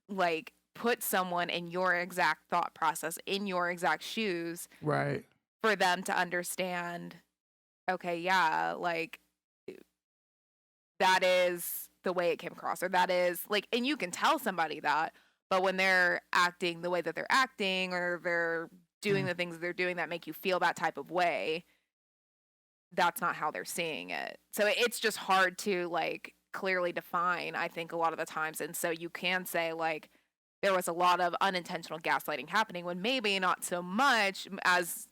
like put someone in your exact thought process, in your exact shoes, Right. for them to understand, okay, yeah, like that is the way it came across, or that is like, and you can tell somebody that, but when they're acting the way that they're acting, or they're doing the things that they're doing that make you feel that type of way, that's not how they're seeing it. So it's just hard to like clearly define, I think, a lot of the times. And so you can say like there was a lot of unintentional gaslighting happening, when maybe not so much as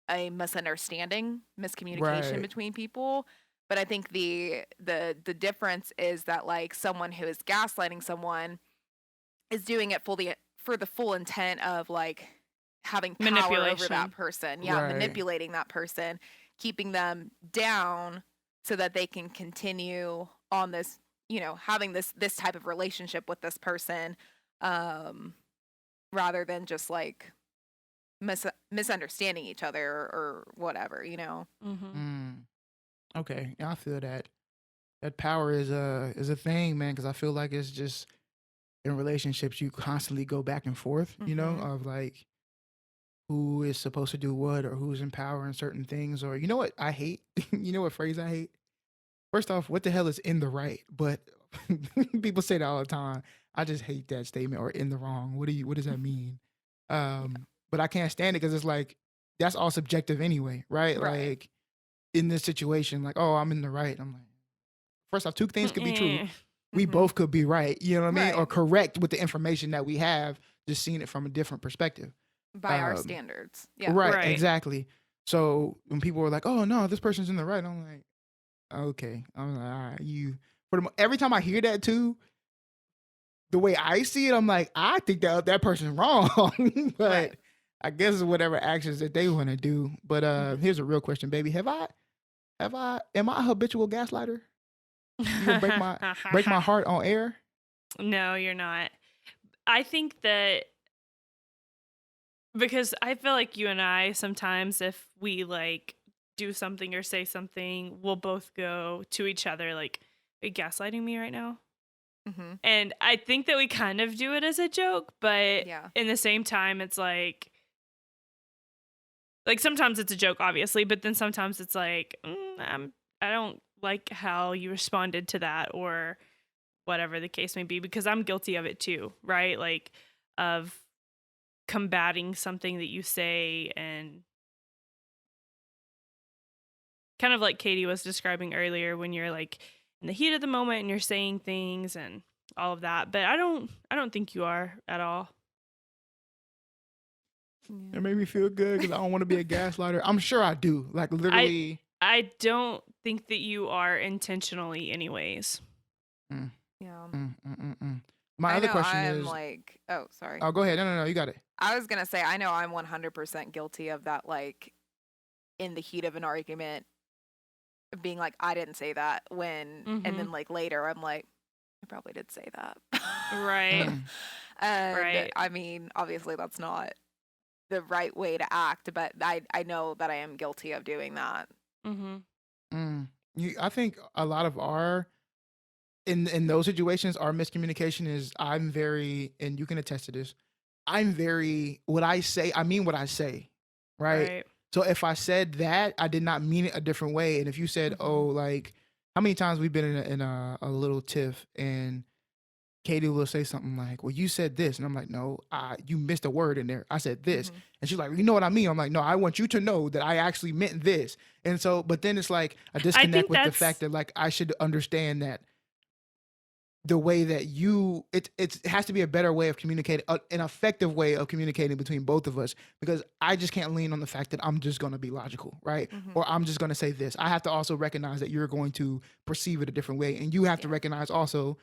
a miscommunication between people. But I think the difference is that like someone who is gaslighting someone is doing it for the full intent of like having power over that person. Yeah, manipulating that person, keeping them down so that they can continue on this, you know, having this type of relationship with this person, rather than just like misunderstanding each other or whatever, you know. Okay, yeah, I feel that. That power is a thing, man, because I feel like it's just in relationships you constantly go back and forth, you know, of like who is supposed to do what, or who's in power in certain things, or you know what I hate? You know what phrase I hate? First off, what the hell is in the right? But people say that all the time. I just hate that statement, or in the wrong. What does that mean? But I can't stand it because it's like that's all subjective anyway, right? Like in this situation, like, oh, I'm in the right. I'm like, first off, two things could be true. We both could be right, you know what I mean? Or correct with the information that we have, just seeing it from a different perspective. By our standards. Yeah. Right, exactly. So when people were like, oh no, this person's in the right, I'm like, okay. I'm like, all right, every time I hear that too, the way I see it, I'm like, I think that person's wrong, but Right. I guess it's whatever actions that they want to do. But Mhm. here's a real question, baby. Am I a habitual gaslighter? You gonna break my heart on air? No, you're not. I think that because I feel like you and I sometimes, if we like do something or say something, we'll both go to each other like, "Are you gaslighting me right now?" Mhm. And I think that we kind of do it as a joke, but Yeah. in the same time, it's like sometimes it's a joke, obviously, but then sometimes it's like, I don't like how you responded to that or whatever the case may be, because I'm guilty of it too, right? Like of combating something that you say, and kind of like Katie was describing earlier when you're like in the heat of the moment and you're saying things and all of that. But I don't think you are at all. It made me feel good because I don't want to be a gaslighter. I'm sure I do. Like literally. I don't think that you are intentionally anyways. Mm, Yeah. My I other know question I'm is. like, oh, sorry. Oh, go ahead. No, you got it. I was gonna say, I know I'm 100% guilty of that, like, in the heat of an argument, being like, I didn't say that and Mm-hmm. then, like, later, I'm like, I probably did say that. Right. Mm, And, Right. I mean, obviously, that's not the right way to act, but I know that I am guilty of doing that. Mm-hmm. I think a lot of our in those situations, our miscommunication is I'm very, and you can attest to this. I'm very what I say. I mean what I say, right? Right. So if I said that, I did not mean it a different way. And if you said, "Oh, Mhm. like how many times we've been in a little tiff and Katie will say something like, "Well, you said this," and I'm like, "No, you missed a word in there. I said this," Mhm. and she's like, "You know what I mean?" I'm like, "No, I want you to know that I actually meant this." And so, but then it's like a I disconnect think with the fact that's that like I should understand that the way that it has to be a better way of communicating, an effective way of communicating between both of us, because I just can't lean on the fact that I'm just going to be logical, right? Mhm. Or I'm just going to say this. I have to also recognize that you're going to perceive it a different way, and you have to Yeah. recognize also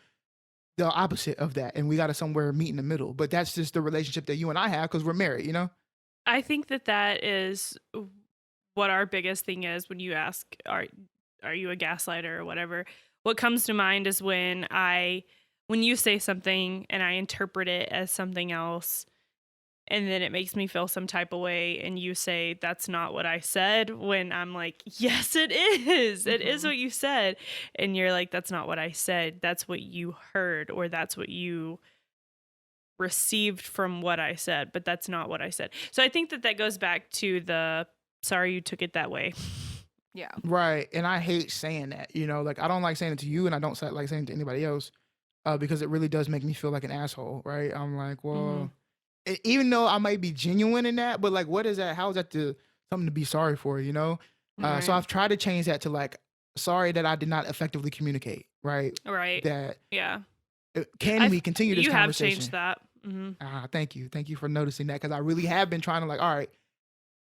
the opposite of that, and we got to somewhere meet in the middle. But that's just the relationship that you and I have because we're married, you know. I think that is what our biggest thing is when you ask, are you a gaslighter or whatever. What comes to mind is when you say something and I interpret it as something else, and then it makes me feel some type of way, and you say that's not what I said, when I'm like, yes it is, it is Mhm. what you said, and you're like, that's not what I said, that's what you heard, or that's what you received from what I said, but that's not what I said. So I think that goes back to the sorry you took it that way. Yeah. Right, and I hate saying that, you know, like I don't like saying it to you, and I don't like saying it to anybody else, because it really does make me feel like an asshole, right? I'm like, Mm-hmm. well, even though I might be genuine in that, but like, what is that? How is that something to be sorry for, you know? So Right. I've tried to change that to like, sorry that I did not effectively communicate, right? Right. That Yeah. can I've we continue this You have changed conversation? that. Mm-hmm. Thank you for noticing that, because I really have been trying to like, all right,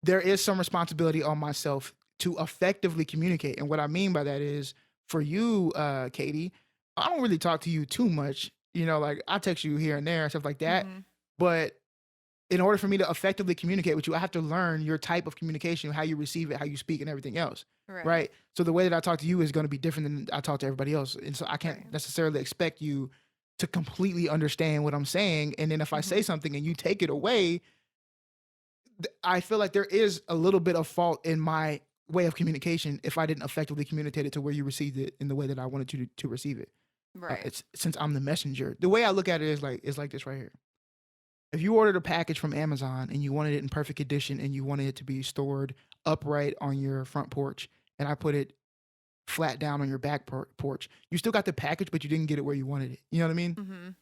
there is some responsibility on myself to effectively communicate. And what I mean by that is for you, Katie, I don't really talk to you too much. You know, like I text you here and there and stuff like that. Mhm. But in order for me to effectively communicate with you, I have to learn your type of communication, how you receive it, how you speak, and everything else. Right. Right. So the way that I talk to you is going to be different than I talk to everybody else. And so I can't Right. necessarily expect you to completely understand what I'm saying. And then if I say Mhm. something and you take it away, I feel like there is a little bit of fault in my way of communication if I didn't effectively communicate it to where you received it in the way that I wanted you to receive it. Right. It's since I'm the messenger. The way I look at it is like this right here. If you ordered a package from Amazon and you wanted it in perfect condition and you wanted it to be stored upright on your front porch, and I put it flat down on your back porch, you still got the package, but you didn't get it where you wanted it. You know what I mean? Mhm.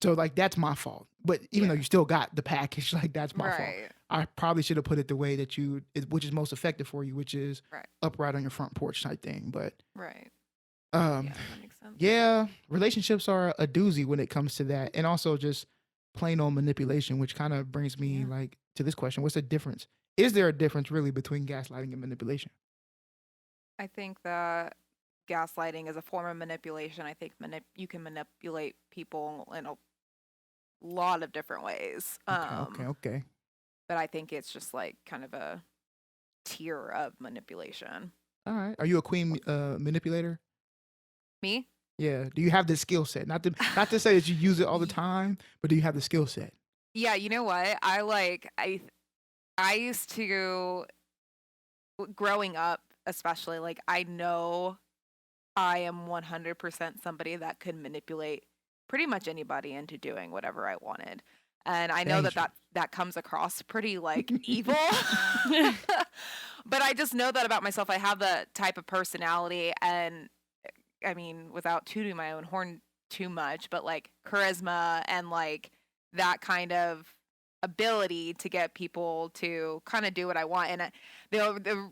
So like that's my fault. But even though Yeah. you still got the package, like that's my fault. Right. I probably should have put it the way that which is most effective for you, which is Right. upright on your front porch type thing. But Right. um Yeah, that makes sense. yeah, relationships are a doozy when it comes to that. And also just plain old manipulation, which kind of brings me Yeah. like to this question. What's the difference? Is there a difference really between gaslighting and manipulation? I think that gaslighting is a form of manipulation. I think you can manipulate people in a lot of different ways. Okay. But I think it's just like kind of a tier of manipulation. All right. Are you a queen manipulator? Me? Yeah. Do you have the skill set? Not to say that you use it all the time, but do you have the skill set? Yeah, you know what? I used to, growing up especially, like I know I am 100% somebody that could manipulate pretty much anybody into doing whatever I wanted. And I know Dangerous. that comes across pretty like evil. But I just know that about myself. I have the type of personality, and I mean, without tooting my own horn too much, but like charisma and like that kind of ability to get people to kind of do what I want. And the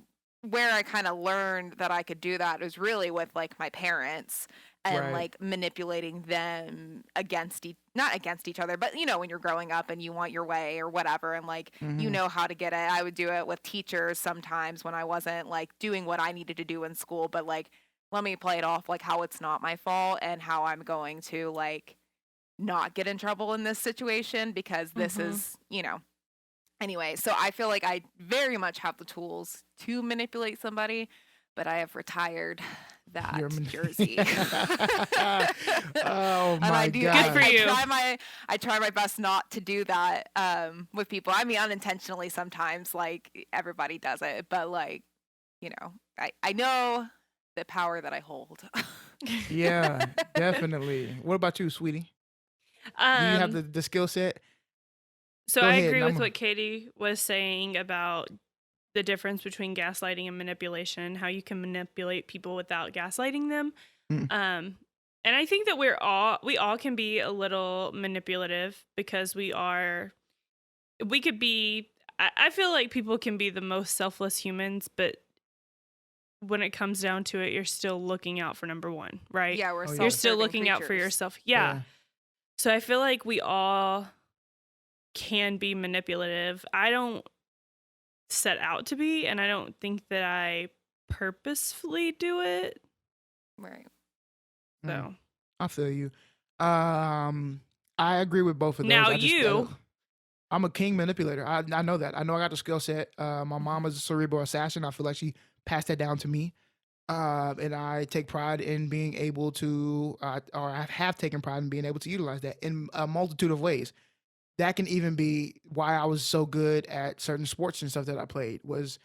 where I kind of learned that I could do that was really with like my parents and Right. like manipulating them against not against each other, but you know, when you're growing up and you want your way or whatever, and like you Mhm. know how to get it. I would do it with teachers sometimes when I wasn't like doing what I needed to do in school, but like let me play it off like how it's not my fault and how I'm going to like not get in trouble in this situation because this Mhm. is, you know. Anyway, so I feel like I very much have the tools to manipulate somebody, but I have retired that You're jersey. Oh And I my do. God. Good for you. I try my best not to do that with people. I mean, unintentionally sometimes, like everybody does it, but like, you know, I know the power that I hold. Yeah, definitely. What about you, sweetie? Do you have the skill set? So Go I ahead, agree and with I'm what Katie was saying about the difference between gaslighting and manipulation, how you can manipulate people without gaslighting them. Mm. And I think that we all can be a little manipulative because we could be, I feel like people can be the most selfless humans, but when it comes down to it, you're still looking out for number one, right? Yeah, we're Oh, yeah. You're still self-serving looking out for creatures. yourself. Yeah. So I feel like we all can be manipulative. I don't set out to be, and I don't think that I purposefully do it. Right. So I feel you. I agree with both of those. now I just, you, I'm a king manipulator. I know that. I know I got the skill set. My mom is a cerebral assassin. I feel like she passed that down to me. And I take pride in being able to, or I have taken pride in being able to utilize that in a multitude of ways. That can even be why I was so good at certain sports and stuff that I played was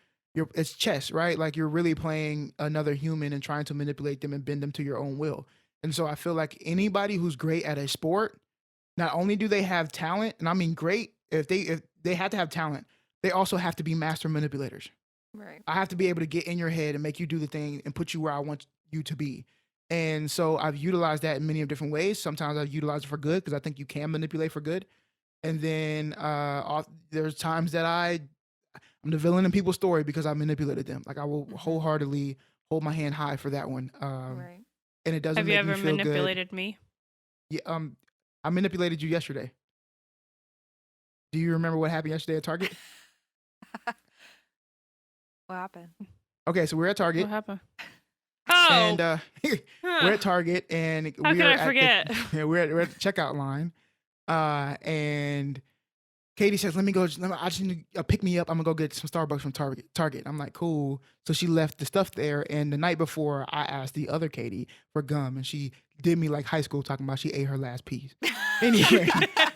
it's chess, right? Like you're really playing another human and trying to manipulate them and bend them to your own will. And so I feel like anybody who's great at a sport, not only do they have talent, and I mean great, if they have to have talent, they also have to be master manipulators. Right. I have to be able to get in your head and make you do the thing and put you where I want you to be. And so I've utilized that in many of different ways. Sometimes I utilize it for good because I think you can manipulate for good. And then there's times that I'm the villain in people's story because I manipulated them. Like I will wholeheartedly hold my hand high for that one. Right. And it doesn't have you make me ever feel good. manipulated me? Yeah, I manipulated you yesterday. Do you remember what happened yesterday at Target? What happened? Okay, so we're at Target. What happened? Oh, And we're huh. at Target, and How we can are I at forget? we're at the checkout line, and Katie says, "Let me go. I just need to pick me up. I'm gonna go get some Starbucks from Target." I'm like, "Cool." So she left the stuff there, and the night before, I asked the other Katie for gum, and she did me like high school, talking about she ate her last piece. Anyway,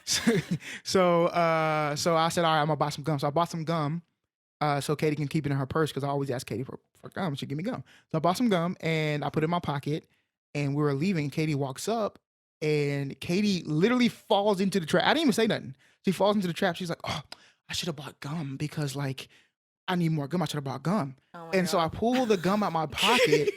so I said, "All right, I'm gonna buy some gum." So I bought some gum. So Katie can keep it in her purse because I always ask Katie for gum. She give me gum. So I bought some gum and I put it in my pocket. And we were leaving. Katie walks up and Katie literally falls into the trap. I didn't even say nothing. She falls into the trap. She's like, "Oh, I should have bought gum because like I need more gum. I should have bought gum." Oh my And so I God. pull the gum out my pocket.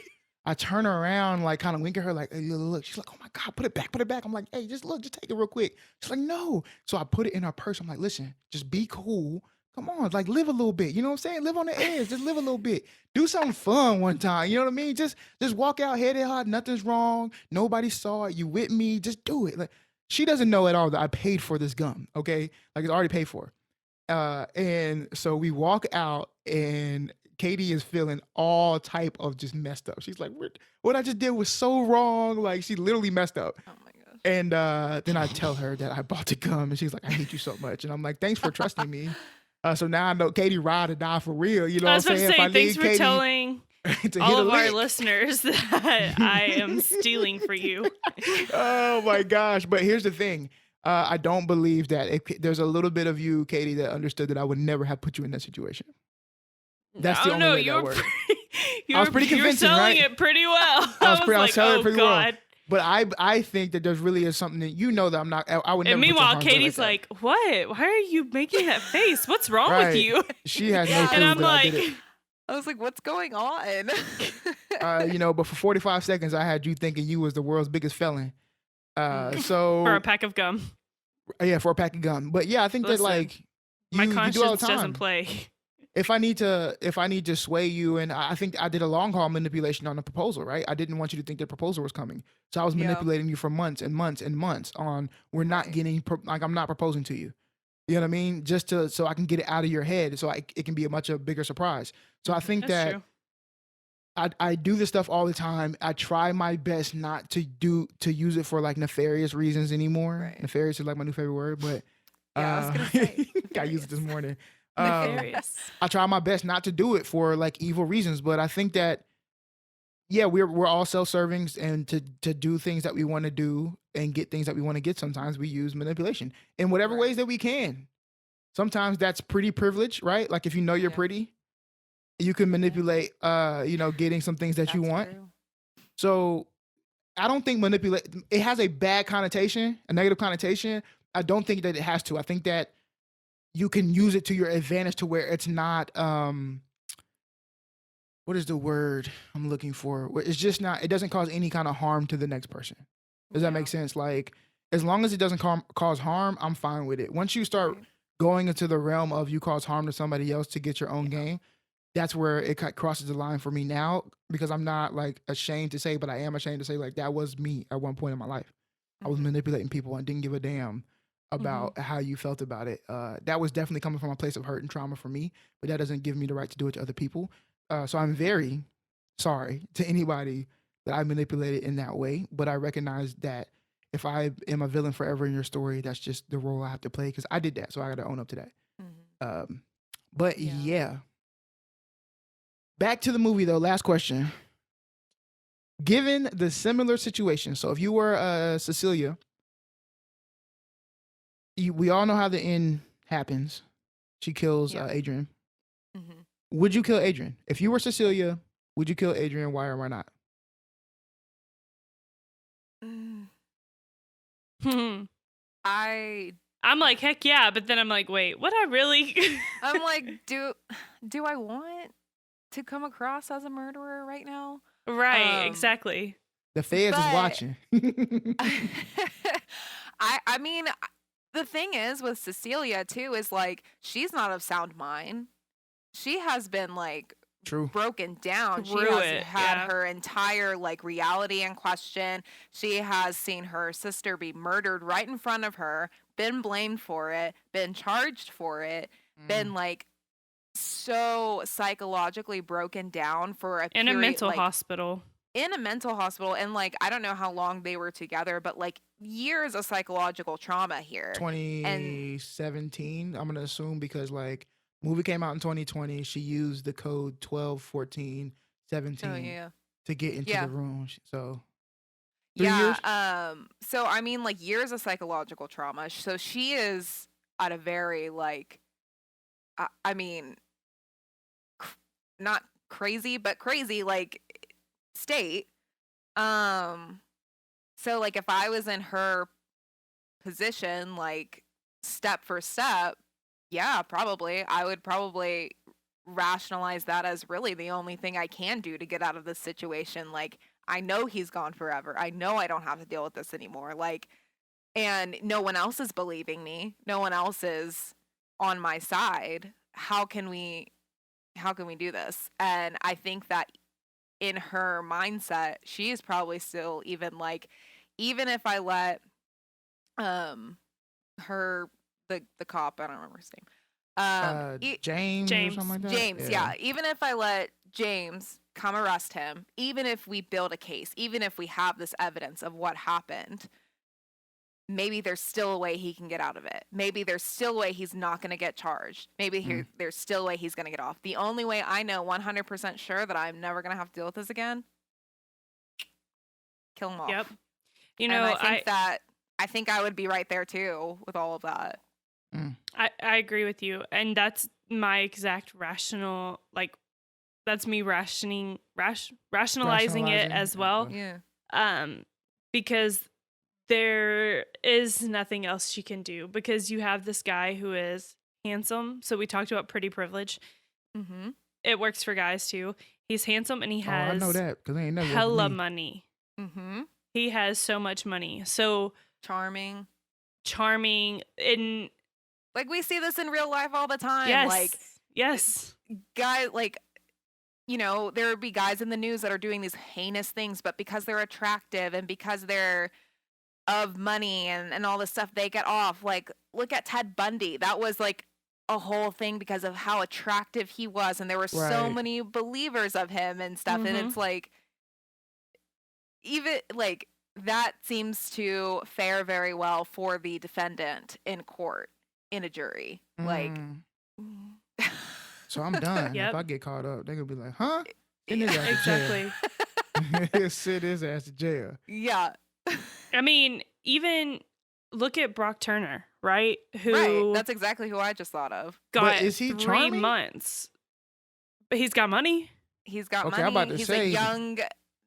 I turn around, like kind of wink at her, like, "Hey, look." She's like, "Oh my God, put it back, put it back." I'm like, "Hey, just look, just take it real quick." She's like, "No." So I put it in her purse. I'm like, "Listen, just be cool. Come on, like live a little bit. You know what I'm saying? Live on the edge. Just live a little bit. Do something fun one time. You know what I mean? Just walk out headed hard. Nothing's wrong. Nobody saw it. You with me? Just do it." Like she doesn't know at all that I paid for this gum. Okay, like it's already paid for. And so we walk out, and Katie is feeling all type of just messed up. She's like, "What I just did was so wrong." Like she literally messed up. Oh my gosh. And then I tell her that I bought the gum, and she's like, "I hate you so much." And I'm like, "Thanks for trusting me." So now I know Katie ride or die for real. You know I what was I'm about to saying? say, thanks for Katie telling to hit all a of our lick. listeners that I am stealing for you. Oh my gosh! But here's the thing. I don't believe that there's a little bit of you, Katie, that understood that I would never have put you in that situation. That's the I don't only know. way that works. You I was were pretty you were convincing, selling right? it pretty well. I was like, selling it oh pretty well. God. But I think that there's really is something that you know that I'm not. I would never. And put you in meanwhile, harm's way Katie's like, like, "What? Why are you making that face? What's wrong with Right. you?" She has no Yeah. clue And I'm that I did like, it. I was like, what's going on? But for 45 seconds, I had you thinking you was the world's biggest felon. So for a pack of gum. yeah, for a pack of gum. But yeah, I think Listen, that like My you do all the conscience time. doesn't play. If I need to sway you, and I think I did a long haul manipulation on the proposal, right? I didn't want you to think the proposal was coming, so I was Yeah. manipulating you for months and months and months on we're not Right. getting like I'm not proposing to you. You know what I mean? Just so I can get it out of your head, so it can be a much bigger surprise. So I think That's that true. I do this stuff all the time. I try my best not to use it for like nefarious reasons anymore. Right. Nefarious is like my new favorite word, but Yeah, I was gonna say, I used it this morning. Nefarious. I try my best not to do it for like evil reasons, but I think that yeah, we're all self-serving, and to do things that we want to do and get things that we want to get, sometimes we use manipulation in whatever Right. ways that we can. Sometimes that's pretty privilege, right? Like if you know you're Yeah. pretty, you can manipulate getting some things that you That's want. true. So I don't think manipulate it has a bad connotation, a negative connotation. I don't think that it has to. I think that you can use it to your advantage to where it's not what is the word I'm looking for? Where it's just not, it doesn't cause any kind of harm to the next person. Does that Yeah. make sense? Like as long as it doesn't cause harm, I'm fine with it. Once you start Right. going into the realm of you cause harm to somebody else to get your own Yeah. gain, that's where it crosses the line for me now, because I'm not like ashamed to say, but I am ashamed to say like that was me at one point in my life. I was Mhm. manipulating people and didn't give a damn about how you felt about it. That was definitely coming from a place of hurt and trauma for me, but that doesn't give me the right to do it to other people. So I'm very sorry to anybody that I manipulated in that way, but I recognize that if I am a villain forever in your story, that's just the role I have to play because I did that, so I got to own up to that. Mhm. But Yeah. yeah. Back to the movie though, last question. Given the similar situation, so if you were Cecilia, we all know how the end happens. She kills Yeah. Adrian. Mhm. Would you kill Adrian? If you were Cecilia, would you kill Adrian? Why or why not? Mm. Hmm. I'm like, heck yeah, but then I'm like, wait, would I really? like, do I want to come across as a murderer right now? Right, exactly. The feds is but- watching. I mean, the thing is with Cecilia too is like she's not of sound mind. She has been like True. broken down. She Through has it, had yeah. her entire like reality in question. She has seen her sister be murdered right in front of her, been blamed for it, been charged for it, been like so psychologically broken down for a In a period, mental like, hospital. in a mental hospital, and like I don't know how long they were together, but like years of psychological trauma here. 2017, I'm gonna assume, because like movie came out in 2020. She used the code 12, 14, 17 Oh yeah. to get into Yeah. the room. So 3 Yeah. years? So I mean, like years of psychological trauma. So she is at a very like, I mean, not crazy, but crazy like state. So like if I was in her position, like step for step, yeah, probably I would probably rationalize that as really the only thing I can do to get out of this situation. Like I know he's gone forever. I know I don't have to deal with this anymore. Like, and no one else is believing me. No one else is on my side. How can we do this? And I think that in her mindset, she is probably still even like, even if I let her the cop, I don't remember his name. James or James. something like that? James, yeah. Even if I let James come arrest him, even if we build a case, even if we have this evidence of what happened, maybe there's still a way he can get out of it. Maybe there's still a way he's not going to get charged. Maybe there's still a way he's going to get off. The only way I know 100% sure that I'm never going to have to deal with this again, kill him off. Yep. You And know, I think I would be right there too with all of that. I agree with you. And that's my exact rational, like, that's me rationalizing it as well. Yeah. Because there is nothing else she can do, because you have this guy who is handsome. So we talked about pretty privilege. Mm-hmm. It works for guys too. He's handsome and he has I know that because I ain't never hella money. Mm-hmm. He has so much money. So Charming. And Like, we see this in real life all the time. yes, Like, yes, guys, like, you know, there would be guys in the news that are doing these heinous things, but because they're attractive and because they're of money and all this stuff, they get off. Like, look at Ted Bundy. That was like a whole thing because of how attractive he was, and there were so Right. many believers of him and stuff. And it's like, even like that seems to fare very well for the defendant in court, in a jury. Like, So I'm done. Yep. If I get caught up, they're gonna be like, huh? Send his ass to jail. exactly. Send his ass to jail. yeah. I mean, even look at Brock Turner, right? Who Right. That's exactly who I just thought of. got is he 3 charming? months, but he's got money. He's got Okay, I'm money. about to He's say- a young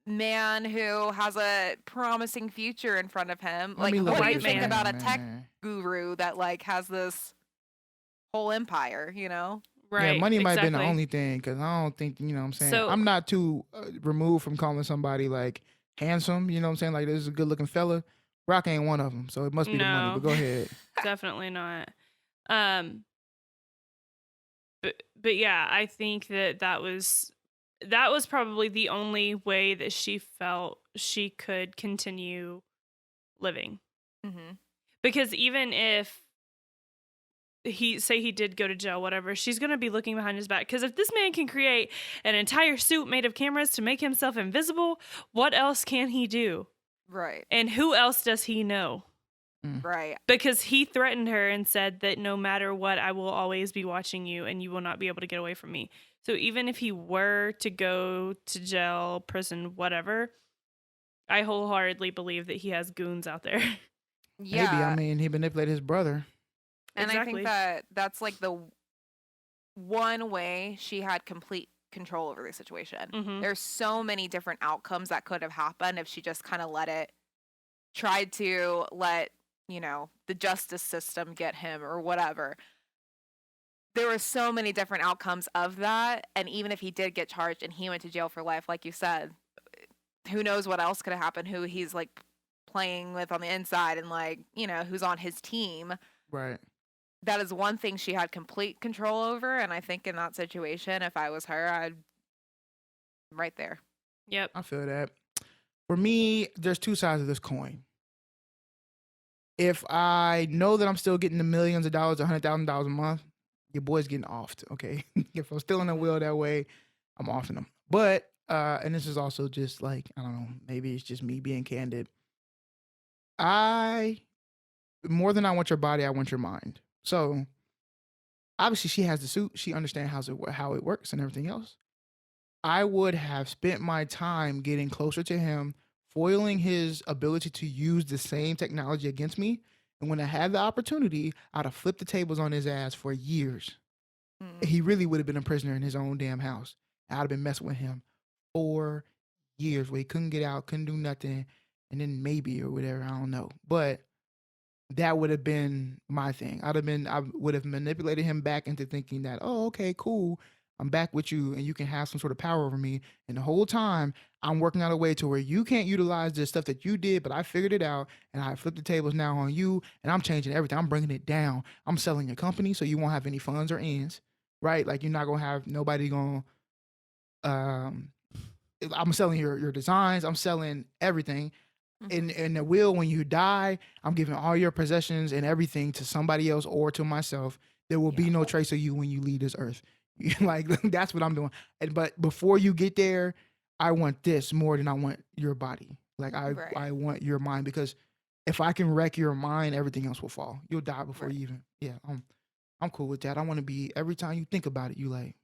man who has a promising future in front of him. Let Like, me look what do at you this think man, about a tech man. guru that like has this whole empire, you know? Right. Yeah, money might have been the exactly. only thing because I don't think, you know what I'm saying? So- I'm not too removed from calling somebody like handsome, you know what I'm saying? Like, this is a good looking fella. Brock ain't one of them, so it must be the money, No. but go ahead. Definitely not. But yeah, I think that was probably the only way that she felt she could continue living. Mm-hmm. Because even if he did go to jail, whatever, she's going to be looking behind his back. Because if this man can create an entire suit made of cameras to make himself invisible, what else can he do? Right. And who else does he know? Right. Because he threatened her and said that no matter what, I will always be watching you and you will not be able to get away from me. So even if he were to go to jail, prison, whatever, I wholeheartedly believe that he has goons out there. Yeah. Maybe, I mean, he manipulated his brother. And I Exactly. think that that's like the one way she had complete control over the situation. Mhm. There's so many different outcomes that could have happened if she just kind of tried to let, you know, the justice system get him or whatever. There were so many different outcomes of that. And even if he did get charged and he went to jail for life, like you said, who knows what else could have happened, who he's like playing with on the inside and like, you know, who's on his team. Right. That is one thing she had complete control over. And I think in that situation, if I was her, I'm right there. Yep. I feel that. For me, there's two sides of this coin. If I know that I'm still getting the millions of dollars, $100,000 a month, your boy's getting offed, okay? If I'm still in the wheel that way, I'm offing them. But, and this is also just like, I don't know, maybe it's just me being candid. More than I want your body, I want your mind. So, obviously she has the suit. She understands how it works and everything else. I would have spent my time getting closer to him, foiling his ability to use the same technology against me. And when I had the opportunity, I'd have flipped the tables on his ass for years. He really would have been a prisoner in his own damn house. I'd have been messing with him for years where he couldn't get out, couldn't do nothing. And then maybe or whatever, I don't know. But that would have been my thing. I would have manipulated him back into thinking that, oh, okay, cool. I'm back with you and you can have some sort of power over me. And the whole time I'm working out a way to where you can't utilize the stuff that you did, but I figured it out and I flipped the tables now on you and I'm changing everything. I'm bringing it down. I'm selling your company so you won't have any funds or ends, right? Like you're not going to have nobody going, I'm selling your designs. I'm selling everything. In the will, when you die, I'm giving all your possessions and everything to somebody else or to myself. There will be no trace of you when you leave this earth. Like that's what I'm doing. But before you get there, I want this more than I want your body. Like I want your mind because if I can wreck your mind, everything else will fall. You'll die before Right. you even. Yeah, I'm cool with that. I want to be every time you think about it, you like,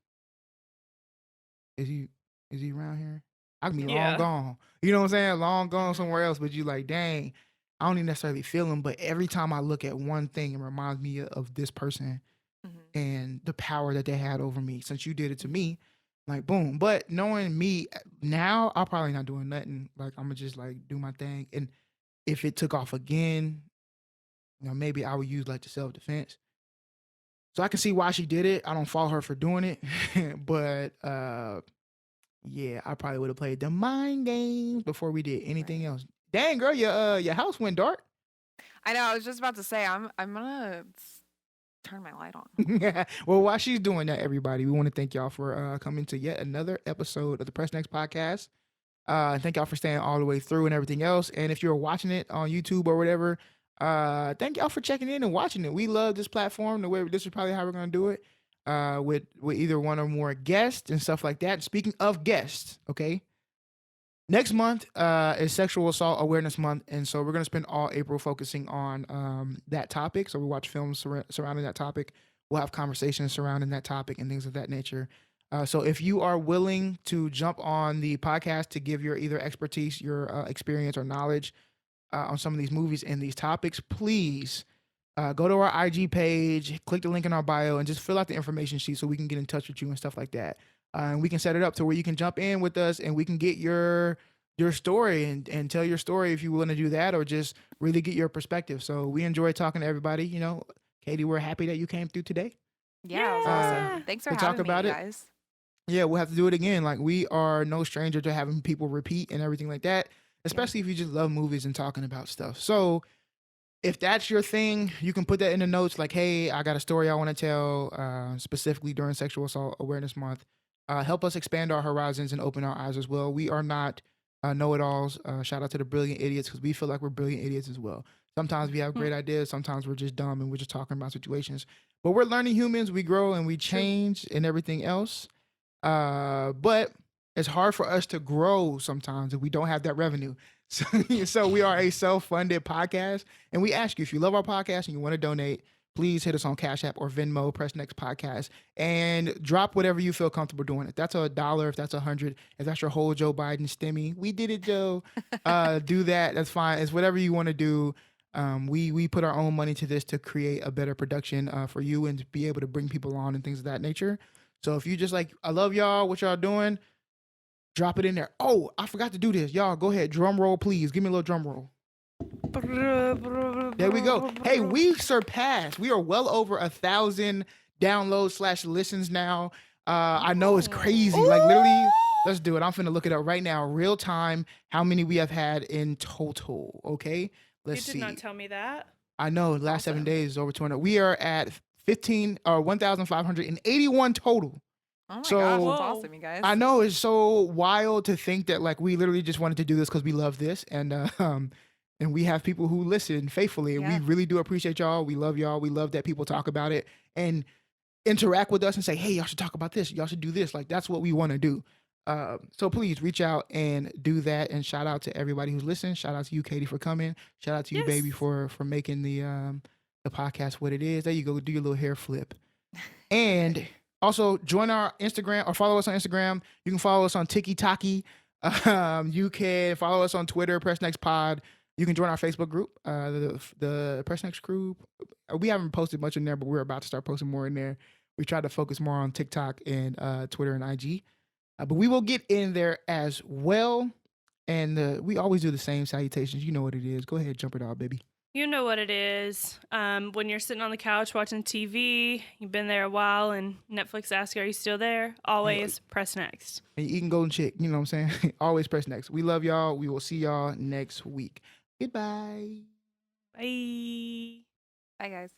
is he around here? I can be long Yeah. gone. You know what I'm saying? Long gone somewhere else, but you like, dang, I don't even necessarily feel him. But every time I look at one thing, it reminds me of this person Mm-hmm. and the power that they had over me. Since you did it to me, like boom. But knowing me now, I'm probably not doing nothing. Like I'm gonna just like do my thing. And if it took off again, maybe I would use like the self defense. So I can see why she did it. I don't fault her for doing it, but yeah, I probably would have played the mind games before we did anything Right. else. Dang girl, your house went dark. I know. I was just about to say I'm gonna turn my light on. Well, while she's doing that, everybody, we want to thank y'all for coming to yet another episode of the Press Next podcast. Thank y'all for staying all the way through and everything else. And if you're watching it on YouTube or whatever, thank y'all for checking in and watching it. We love this platform. The way this is probably how we're gonna do it. With either one or more guests and stuff like that. Speaking of guests, okay. Next month is Sexual Assault Awareness Month, and so we're gonna spend all April focusing on that topic. So we watch films surrounding that topic. We'll have conversations surrounding that topic and things of that nature. So if you are willing to jump on the podcast to give your either expertise, your experience, or knowledge on some of these movies and these topics, please go to our IG page, click the link in our bio, and just fill out the information sheet so we can get in touch with you and stuff like that. And we can set it up to where you can jump in with us and we can get your story and tell your story if you want to do that, or just really get your perspective. So we enjoy talking to everybody. Katie, we're happy that you came through today. Yeah, it was Yeah. awesome. Thanks for to talk having me, about you it. guys. Yeah, we'll have to do it again. Like, we are no stranger to having people repeat and everything like that, especially if you just love movies and talking about stuff. So if that's your thing, you can put that in the notes. Like, hey, I got a story I want to tell, specifically during Sexual Assault Awareness Month. Help us expand our horizons and open our eyes as well. We are not know-it-alls. Shout out to the brilliant idiots, because we feel like we're brilliant idiots as well. Sometimes we have great ideas. Sometimes we're just dumb and we're just talking about situations. But we're learning humans. We grow and we change and everything else. But it's hard for us to grow sometimes if we don't have that revenue. So we are a self-funded podcast, and we ask you, if you love our podcast and you want to donate, please hit us on Cash App or Venmo, Press Next Podcast, and drop whatever you feel comfortable doing. If that's $1, if that's $100, if that's your whole Joe Biden stimmy, we did it, Joe. Do that. That's fine. It's whatever you want to do. We put our own money to this to create a better production for you and to be able to bring people on and things of that nature. So if you just like, I love y'all, what y'all doing, drop it in there. Oh, I forgot to do this. Y'all, go ahead. Drum roll, please. Give me a little drum roll. There we go. Hey, we surpassed. We are well over 1,000 downloads / listens now. I know it's crazy. Like, literally, let's do it. I'm finna look it up right now, real time, how many we have had in total. Okay, let's see. You did not tell me that. I know, last 7 days is over 200. We are at 1,581 total. Oh my So- gosh, Whoa. that's awesome, you guys. I know, it's so wild to think that like we literally just wanted to do this because we love this, and we have people who listen faithfully, and Yeah. we really do appreciate y'all. We love y'all. We love that people talk about it and interact with us and say, hey, y'all should talk about this. Y'all should do this. Like, that's what we want to do. So please reach out and do that. And shout out to everybody who's listening. Shout out to you, Katie, for coming. Shout out to you, baby, Yes. for making the podcast what it is. There you go. Do your little hair flip. And also join our Instagram or follow us on Instagram. You can follow us on TikTok. You can follow us on Twitter, Press Next Pod. You can join our Facebook group, the Press Next group. We haven't posted much in there, but we're about to start posting more in there. We try to focus more on TikTok and Twitter and IG. But we will get in there as well. And we always do the same salutations. You know what it is. Go ahead, jump it out, baby. You know what it is. When you're sitting on the couch watching TV, you've been there a while, and Netflix asks, are you still there? Always press next. And you eating golden chick. You know what I'm saying? Always press next. We love y'all. We will see y'all next week. Goodbye. Bye. Bye, guys.